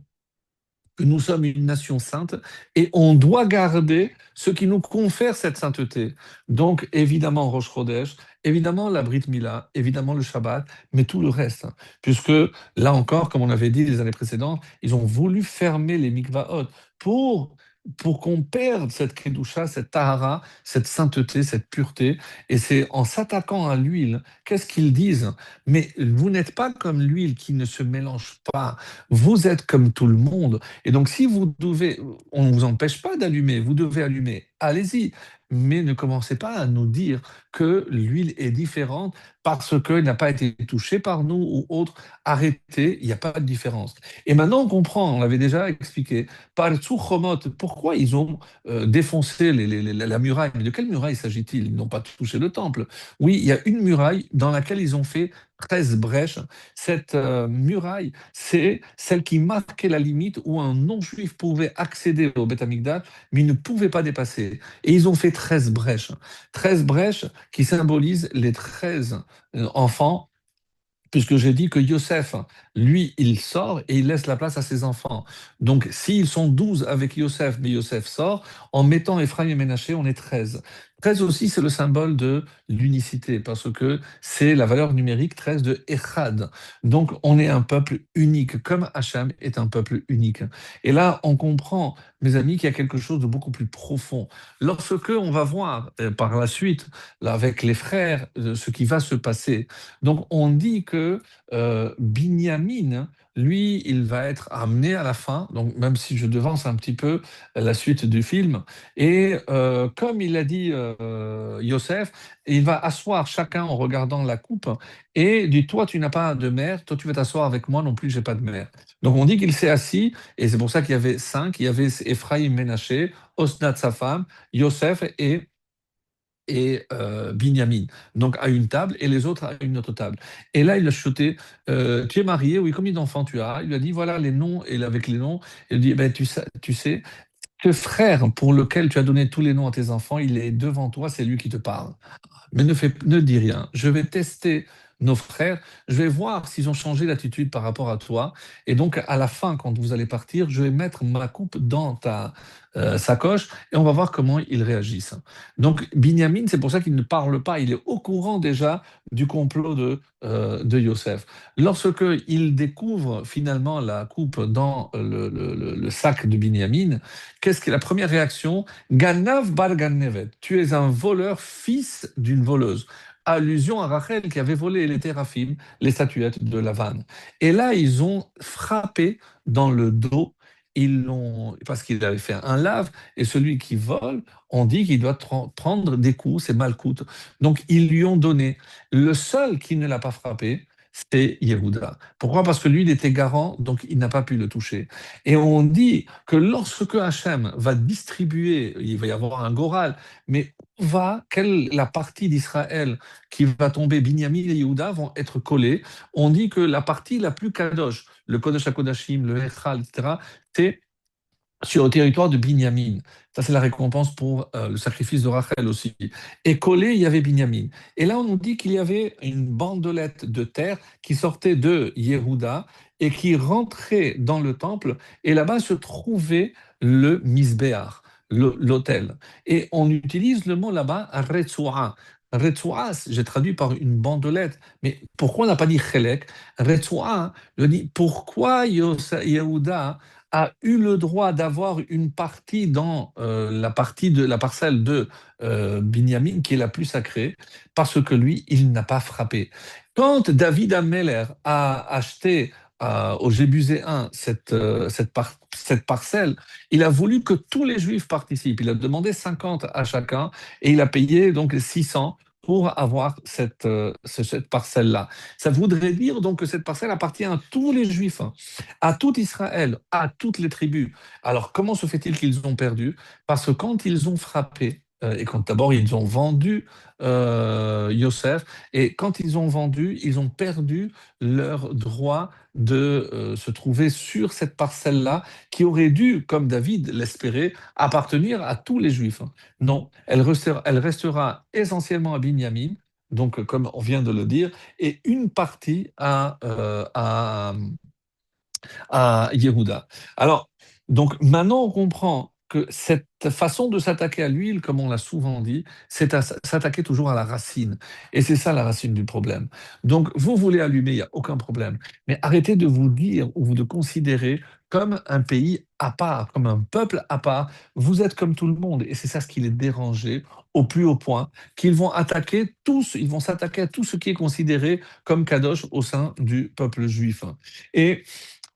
que nous sommes une nation sainte et on doit garder ce qui nous confère cette sainteté. Donc, évidemment, Rosh Chodesh, évidemment, la Brit Mila, évidemment, le Shabbat, mais tout le reste. Puisque, là encore, comme on avait dit les années précédentes, ils ont voulu fermer les mikvaot pour, pour qu'on perde cette kedusha, cette tahara, cette sainteté, cette pureté. Et c'est en s'attaquant à l'huile, qu'est-ce qu'ils disent? Mais vous n'êtes pas comme l'huile qui ne se mélange pas. Vous êtes comme tout le monde. Et donc, si vous devez, on ne vous empêche pas d'allumer, vous devez allumer, allez-y. Mais ne commencez pas à nous dire que l'huile est différente parce qu'elle n'a pas été touchée par nous ou autre. Arrêtez, il n'y a pas de différence. Et maintenant, on comprend, on l'avait déjà expliqué, par Tsuchomot, pourquoi ils ont défoncé la muraille. Mais de quelle muraille s'agit-il? Ils n'ont pas touché le temple. Oui, il y a une muraille dans laquelle ils ont fait 13 brèches. Cette muraille, c'est celle qui marquait la limite où un non-juif pouvait accéder au Beth Amikdash, mais il ne pouvait pas dépasser. Et ils ont fait 13 brèches. 13 brèches qui symbolisent les 13 enfants, puisque j'ai dit que Yosef, lui, il sort et il laisse la place à ses enfants. Donc, s'ils sont 12 avec Yosef, mais Yosef sort, en mettant Ephraim et Ménaché, on est 13. 13 aussi, c'est le symbole de l'unicité, parce que c'est la valeur numérique 13 de Echad. Donc, on est un peuple unique, comme Hachem est un peuple unique. Et là, on comprend, mes amis, qu'il y a quelque chose de beaucoup plus profond. Lorsque on va voir par la suite, là, avec les frères, ce qui va se passer, donc on dit que Binyamin, lui, il va être amené à la fin, donc même si je devance un petit peu la suite du film, et comme il a dit Yosef, il va asseoir chacun en regardant la coupe et dit, toi tu n'as pas de mère, toi tu vas t'asseoir avec moi non plus, j'ai pas de mère. Donc on dit qu'il s'est assis, et c'est pour ça qu'il y avait cinq, il y avait Ephraim Ménaché, Osnat sa femme, Yosef et Binyamin, donc à une table, et les autres à une autre table. Et là, il a chuté, tu es marié, oui, combien d'enfants tu as? Il lui a dit, voilà les noms, et avec les noms, il dit, ben, tu sais, ce frère pour lequel tu as donné tous les noms à tes enfants, il est devant toi, c'est lui qui te parle. Mais ne dis rien. Je vais tester nos frères. Je vais voir s'ils ont changé d'attitude par rapport à toi. Et donc, à la fin, quand vous allez partir, je vais mettre ma coupe dans ta sacoche et on va voir comment ils réagissent. Donc, Binyamin, c'est pour ça qu'il ne parle pas. Il est au courant déjà du complot de Yosef. Lorsque il découvre finalement la coupe dans le sac de Binyamin, qu'est-ce que la première réaction? Ganav bar Gannevet, tu es un voleur, fils d'une voleuse. Allusion à Rachel qui avait volé les téraphim, les statuettes de Lavan. Et là, ils ont frappé dans le dos, ils l'ont, parce qu'il avait fait un lave, et celui qui vole, on dit qu'il doit prendre des coups, c'est Malkout. Donc, ils lui ont donné. Le seul qui ne l'a pas frappé, c'est Yehuda. Pourquoi? Parce que lui, il était garant, donc il n'a pas pu le toucher. Et on dit que lorsque Hachem va distribuer, il va y avoir un goral, mais quelle la partie d'Israël qui va tomber, Binyamin et Yehuda vont être collés. On dit que la partie la plus kadosh, le Kodesh HaKodashim, le Echal, etc., c'est sur le territoire de Binyamin. Ça, c'est la récompense pour le sacrifice de Rachel aussi. Et collé, il y avait Binyamin. Et là, on nous dit qu'il y avait une bandelette de terre qui sortait de Yehuda et qui rentrait dans le temple. Et là-bas se trouvait le Misbéach, l'autel. Et on utilise le mot là-bas, Retzoua. Retzoua, j'ai traduit par une bandelette. Mais pourquoi on n'a pas dit Chelek? Retzoua, je dis pourquoi Yehuda a eu le droit d'avoir une partie dans la partie de la parcelle de Binyamin qui est la plus sacrée, parce que lui, il n'a pas frappé. Quand David Ameller a acheté aux Jébuséens cette parcelle, il a voulu que tous les Juifs participent. Il a demandé 50 à chacun et il a payé donc 600 pour avoir cette parcelle-là. Ça voudrait dire donc que cette parcelle appartient à tous les Juifs, hein, à tout Israël, à toutes les tribus. Alors, comment se fait-il qu'ils ont perdu? Parce que quand ils ont frappé, et quand d'abord ils ont vendu Yosef, et quand ils ont vendu, ils ont perdu leur droit de se trouver sur cette parcelle-là, qui aurait dû, comme David l'espérait, appartenir à tous les Juifs. Non, elle restera essentiellement à Binyamin, donc comme on vient de le dire, et une partie à Yehuda. Alors, donc maintenant on comprend que cette façon de s'attaquer à l'huile, comme on l'a souvent dit, c'est à s'attaquer toujours à la racine. Et c'est ça la racine du problème. Donc vous voulez allumer, il n'y a aucun problème. Mais arrêtez de vous dire ou de considérer comme un pays à part, comme un peuple à part. Vous êtes comme tout le monde. Et c'est ça ce qui les dérangeait au plus haut point, qu'ils vont attaquer tous, ils vont s'attaquer à tout ce qui est considéré comme kadosh au sein du peuple juif. Et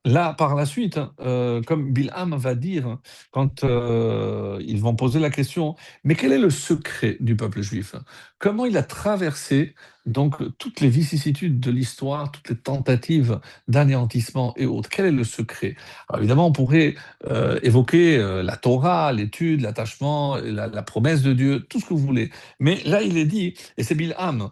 là, par la suite, hein, comme Bilham va dire, hein, quand ils vont poser la question, mais quel est le secret du peuple juif? Comment il a traversé donc toutes les vicissitudes de l'histoire, toutes les tentatives d'anéantissement et autres? Quel est le secret? Alors évidemment, on pourrait évoquer la Torah, l'étude, l'attachement, la promesse de Dieu, tout ce que vous voulez. Mais là, il est dit, et c'est Bilham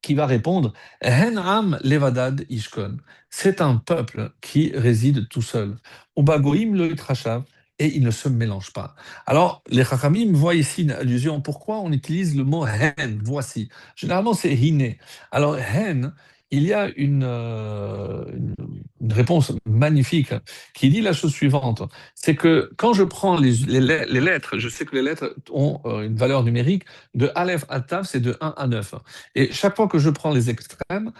qui va répondre Hen'am levadad ishkon. C'est un peuple qui réside tout seul. Ubagoim lo itrashav, et il ne se mélange pas. Alors, les Chachamim voient ici une allusion. Pourquoi on utilise le mot hen, voici? Généralement, c'est hiné. Alors, hen, il y a une réponse magnifique qui dit la chose suivante. C'est que quand je prends les lettres, je sais que les lettres ont une valeur numérique de Aleph à Tav, c'est de 1 à 9. Et chaque fois que je prends les extrêmes,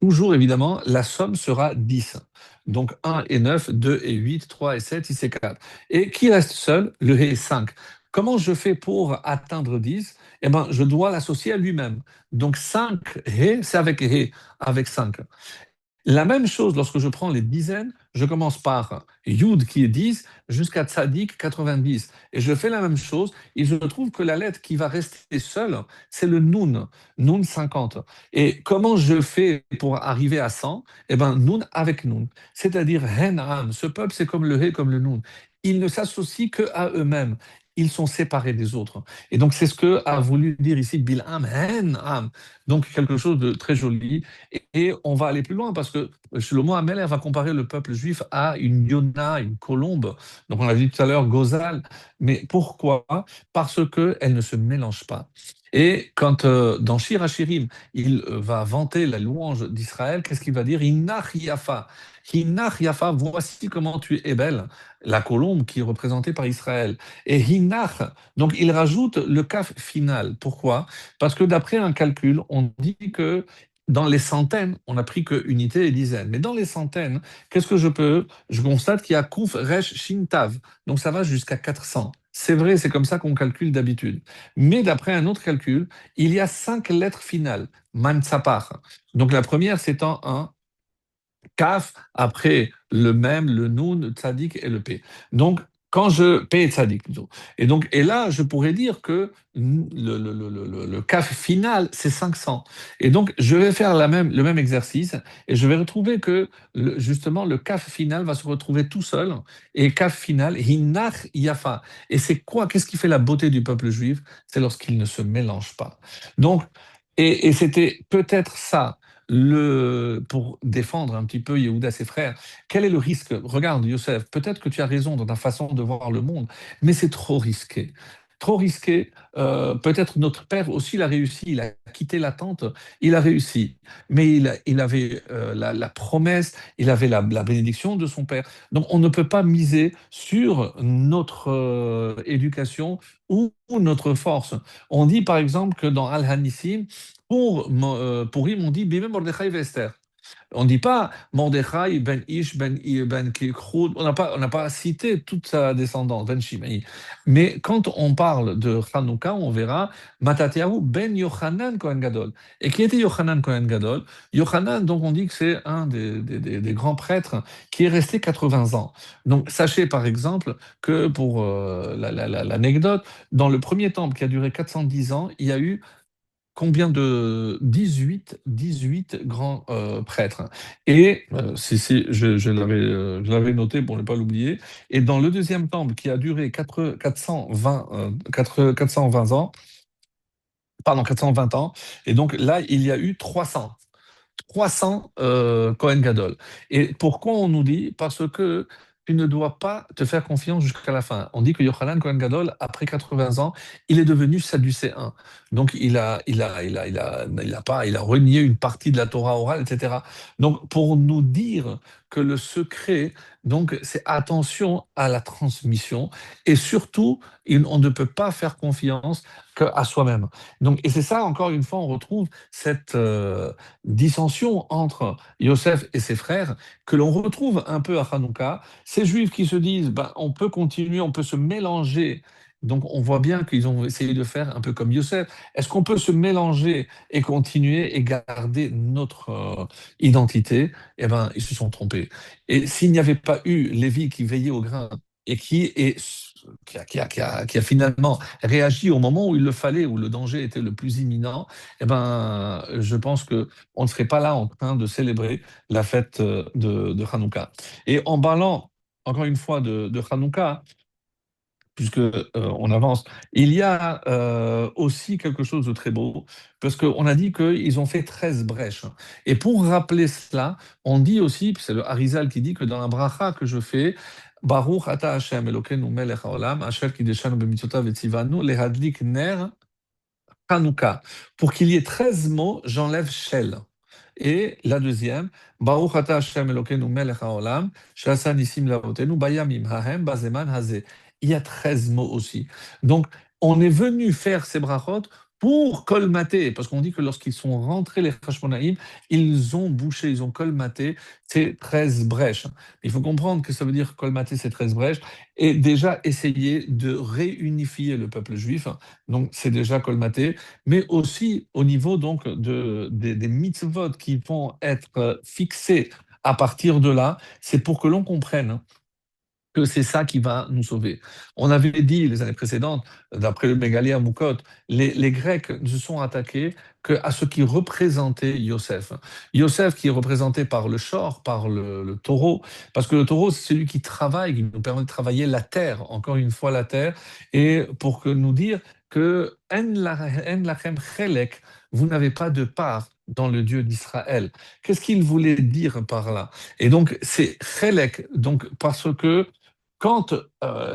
toujours évidemment, la somme sera 10. Donc 1 et 9, 2 et 8, 3 et 7, 6 et 4. Et qui reste seul? Le Hé 5. Comment je fais pour atteindre 10? Eh bien, je dois l'associer à lui-même. Donc 5 Hé, c'est avec Hé, avec 5. La même chose lorsque je prends les dizaines, je commence par Yud qui est 10 jusqu'à Tzadik 90. Et je fais la même chose et je trouve que la lettre qui va rester seule, c'est le Nun, Nun 50. Et comment je fais pour arriver à 100? Eh bien, Nun avec Nun. C'est-à-dire Hen-Ham. Ce peuple, c'est comme le He, comme le Nun. Ils ne s'associent que à eux-mêmes. Ils sont séparés des autres. Et donc, c'est ce que a voulu dire ici Bilham, Hen-Ham. Donc, quelque chose de très joli. Et on va aller plus loin parce que Shlomo Ameler va comparer le peuple juif à une Yona, une colombe. Donc on a dit tout à l'heure Gozal. Mais pourquoi? Parce qu'elle ne se mélange pas. Et quand dans Shir Hashirim, il va vanter la louange d'Israël, qu'est-ce qu'il va dire? Hinach Yafa. Hinach Yafa, voici comment tu es belle, la colombe qui est représentée par Israël. Et Hinach, donc il rajoute le kaf final. Pourquoi? Parce que d'après un calcul, on dit que dans les centaines, on n'a pris que unité et dizaines. Mais dans les centaines, qu'est-ce que je peux? Je constate qu'il y a Kuf, Resh, Shin, Tav. Donc ça va jusqu'à 400. C'est vrai, c'est comme ça qu'on calcule d'habitude. Mais d'après un autre calcul, il y a 5 lettres finales, Mantsapar. Donc la première, c'est en un Kaf, après le Mem, le Nun, le Tzadik et le P. Donc quand je paye tzaddik plutôt. Et donc, et là, je pourrais dire que le CAF final, c'est 500. Et donc, je vais faire le même exercice et je vais retrouver que justement, le CAF final va se retrouver tout seul. Et CAF final, hinach yafa. Et c'est quoi? Qu'est-ce qui fait la beauté du peuple juif? C'est lorsqu'il ne se mélange pas. Donc, et c'était peut-être ça. Pour défendre un petit peu Yehuda et ses frères, quel est le risque? Regarde, Youssef, peut-être que tu as raison dans ta façon de voir le monde, mais c'est trop risqué. Trop risqué. Peut-être notre père aussi l'a réussi. Il a quitté la tente, il a réussi. Mais il avait la promesse, il avait la bénédiction de son père. Donc on ne peut pas miser sur notre éducation ou notre force. On dit par exemple que dans Al-Hanissim, pour Purim, on dit Bimem Mordechai Vester. On ne dit pas Mordechai, Ben Ish, Ben Kikrut, on n'a pas cité toute sa descendance, Ben Shimei. Mais quand on parle de Hanouka, on verra Matatiahu, Ben Yochanan Kohen Gadol. Et qui était Yochanan Kohen Gadol? Yochanan, donc on dit que c'est un des grands prêtres qui est resté 80 ans. Donc sachez par exemple que pour l'anecdote, dans le premier temple qui a duré 410 ans, il y a eu combien de 18 grands prêtres. Et je l'avais noté pour ne pas l'oublier. Et dans le deuxième temple qui a duré 420 ans, pardon, 420 ans, et donc là, il y a eu 300 Cohen Gadol. Et pourquoi on nous dit? Parce que tu ne dois pas te faire confiance jusqu'à la fin. On dit que Yochanan Cohen Gadol, après 80 ans, il est devenu sadducéen. Donc il a renié une partie de la Torah orale, etc. Donc pour nous dire que le secret, donc c'est attention à la transmission et surtout, on ne peut pas faire confiance qu'à soi-même. Donc, et c'est ça, encore une fois, on retrouve cette dissension entre Yosef et ses frères que l'on retrouve un peu à Hanouka. Ces juifs qui se disent, ben, on peut continuer, on peut se mélanger. Donc on voit bien qu'ils ont essayé de faire un peu comme Yosef. Est-ce qu'on peut se mélanger et continuer et garder notre identité? Eh ben, ils se sont trompés. Et s'il n'y avait pas eu Lévi qui veillait au grain et qui a finalement réagi au moment où il le fallait, où le danger était le plus imminent, eh ben, je pense que on ne serait pas là en train de célébrer la fête de Hanouka. Et en parlant, encore une fois, de Hanouka, puisque on avance, il y a aussi quelque chose de très beau, parce qu'on a dit qu'ils ont fait 13 brèches. Et pour rappeler cela, on dit aussi, puis c'est le Harizal qui dit que dans la bracha que je fais, Baruch ata Hashem Elokeinu melech haolam, asher kideshanu b'mitzvotav v'tzivanu, lehadlik ner Hanouka. Pour qu'il y ait 13 mots, j'enlève Shel. Et la deuxième, Baruch ata Hashem Elokeinu melech haolam, shasa nisim lavotenu, bayamim hahem bazeman hazeh. Il y a 13 mots aussi. Donc, on est venu faire ces brachot pour colmater, parce qu'on dit que lorsqu'ils sont rentrés, les Hashmonaïm, ils ont bouché, ils ont colmaté ces 13 brèches. Il faut comprendre que ça veut dire colmater ces 13 brèches et déjà essayer de réunifier le peuple juif. Donc, c'est déjà colmaté, mais aussi au niveau donc des mitzvot qui vont être fixés à partir de là, c'est pour que l'on comprenne que c'est ça qui va nous sauver. On avait dit les années précédentes, d'après le Mégalia Moukot, les Grecs ne se sont attaqués qu'à ce qui représentait Yosef. Yosef qui est représenté par le shor, par le taureau, parce que le taureau, c'est celui qui travaille, qui nous permet de travailler la terre, encore une fois la terre, et pour que nous dire que En lachem chelek, vous n'avez pas de part dans le Dieu d'Israël. Qu'est-ce qu'il voulait dire par là? Et donc, c'est chelek, donc parce que quand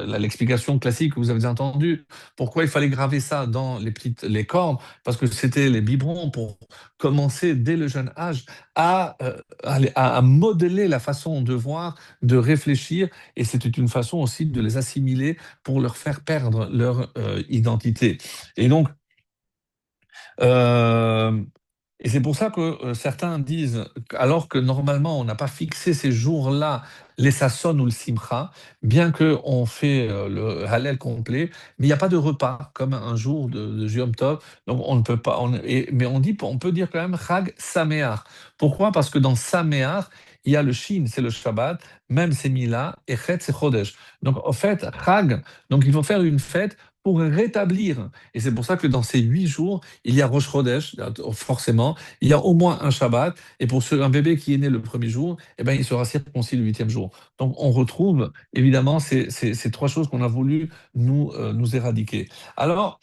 l'explication classique que vous avez entendue, pourquoi il fallait graver ça dans les cordes, parce que c'était les biberons pour commencer dès le jeune âge à modeler la façon de voir, de réfléchir, et c'était une façon aussi de les assimiler pour leur faire perdre leur identité. Et donc, euh, Et c'est pour ça que certains disent, alors que normalement on n'a pas fixé ces jours-là, les Sasson ou le Simcha, bien qu'on fait le Hallel complet, mais il n'y a pas de repas comme un jour de Yom Tov, donc on ne peut pas. Mais on dit, on peut dire quand même Chag Sameach. Pourquoi? Parce que dans Sameach, il y a le Shin, c'est le Shabbat, même c'est Mila, et Chet, c'est Chodesh. Donc en fait, Chag, donc il faut faire une fête pour rétablir. Et c'est pour ça que dans ces 8 jours, il y a Rosh Chodesh, forcément, il y a au moins un Shabbat, et pour un bébé qui est né le premier jour, eh ben, il sera circoncis le huitième jour. Donc on retrouve évidemment ces trois choses qu'on a voulu nous éradiquer. Alors,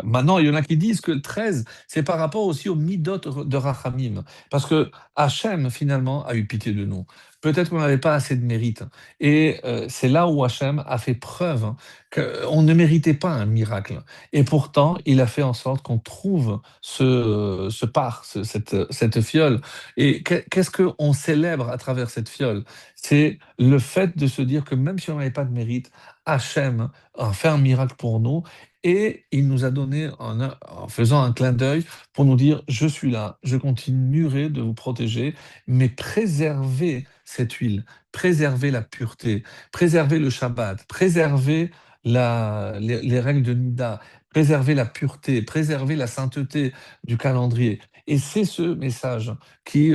maintenant, il y en a qui disent que le 13, c'est par rapport aussi au Midot de Rachamim, parce que Hachem, finalement, a eu pitié de nous. Peut-être qu'on n'avait pas assez de mérite. Et c'est là où Hachem a fait preuve qu'on ne méritait pas un miracle. Et pourtant, il a fait en sorte qu'on trouve ce par, cette fiole. Et qu'est-ce qu'on célèbre à travers cette fiole? C'est le fait de se dire que même si on n'avait pas de mérite, Hachem a fait un miracle pour nous. Et il nous a donné, en faisant un clin d'œil, pour nous dire, je suis là, je continuerai de vous protéger, mais préservez cette huile, préservez la pureté, préservez le Shabbat, préservez les règles de Nida, préserver la pureté, préserver la sainteté du calendrier. Et c'est ce message qui,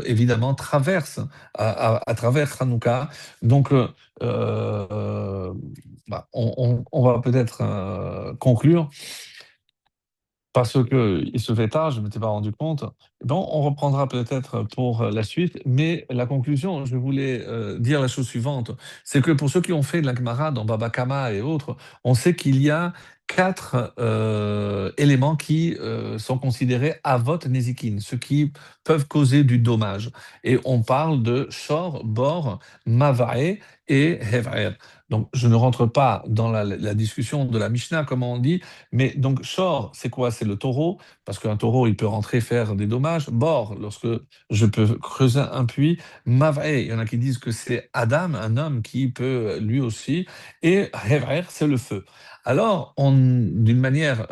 évidemment, traverse à travers Hanouka. Donc, bah, on va peut-être conclure parce que il se fait tard, je ne m'étais pas rendu compte. Donc, on reprendra peut-être pour la suite, mais la conclusion, je voulais dire la chose suivante, c'est que pour ceux qui ont fait de la Gemara dans Baba Kama et autres, on sait qu'il y a 4 éléments qui sont considérés avot nezikin, ceux qui peuvent causer du dommage. Et on parle de shor, bor, mavae et hever. Donc, je ne rentre pas dans la discussion de la Mishnah, comme on dit, mais donc, Shor, c'est quoi? C'est le taureau, parce qu'un taureau, il peut rentrer faire des dommages. Bor, lorsque je peux creuser un puits. Mav'e, il y en a qui disent que c'est Adam, un homme qui peut lui aussi. Et Hever, c'est le feu. Alors, d'une manière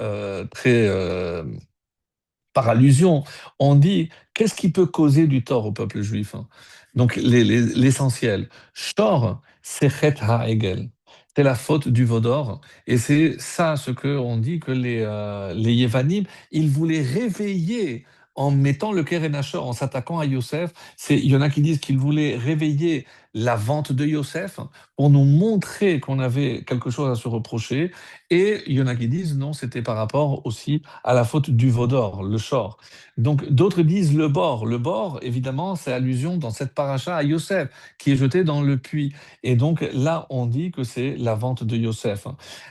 très par allusion, on dit qu'est-ce qui peut causer du tort au peuple juif, hein. Donc l'essentiel. Shor, c'est Chet HaEgel. C'est la faute du veau d'or. Et c'est ça ce qu'on dit que les Yévanim, ils voulaient réveiller en mettant le Keren Ashor, en s'attaquant à Yosef. Il y en a qui disent qu'ils voulaient réveiller la vente de Yosef pour nous montrer qu'on avait quelque chose à se reprocher. Et il y en a qui disent non, c'était par rapport aussi à la faute du veau d'or, le shor. Donc d'autres disent le bord. Le bord, évidemment, c'est allusion dans cette paracha à Yosef, qui est jeté dans le puits. Et donc là, on dit que c'est la vente de Yosef.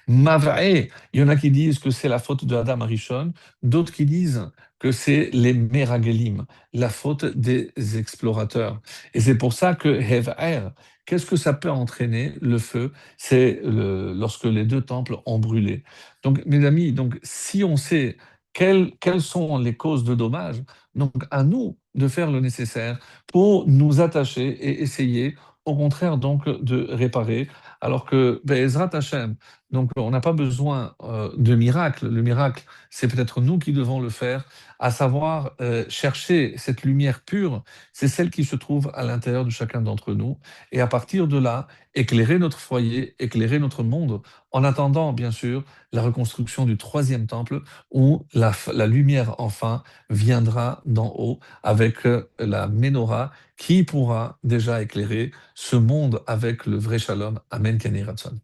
Mav'e, il y en a qui disent que c'est la faute de Adam Arishon, d'autres qui disent que c'est les Meragelim, la faute des explorateurs. Et c'est pour ça que Hever, qu'est-ce que ça peut entraîner, le feu? C'est lorsque les deux temples ont brûlé. Donc, mes amis, donc, si on sait quelles sont les causes de dommages, donc à nous de faire le nécessaire pour nous attacher et essayer, au contraire, donc, de réparer. Alors que, Ezrat Hashem, donc on n'a pas besoin de miracle. Le miracle, c'est peut-être nous qui devons le faire, à savoir chercher cette lumière pure, c'est celle qui se trouve à l'intérieur de chacun d'entre nous. Et à partir de là, éclairer notre foyer, éclairer notre monde, en attendant, bien sûr, la reconstruction du troisième temple, où la lumière, enfin, viendra d'en haut avec la menorah qui pourra déjà éclairer ce monde avec le vrai shalom. Amen, Kenny Ratson.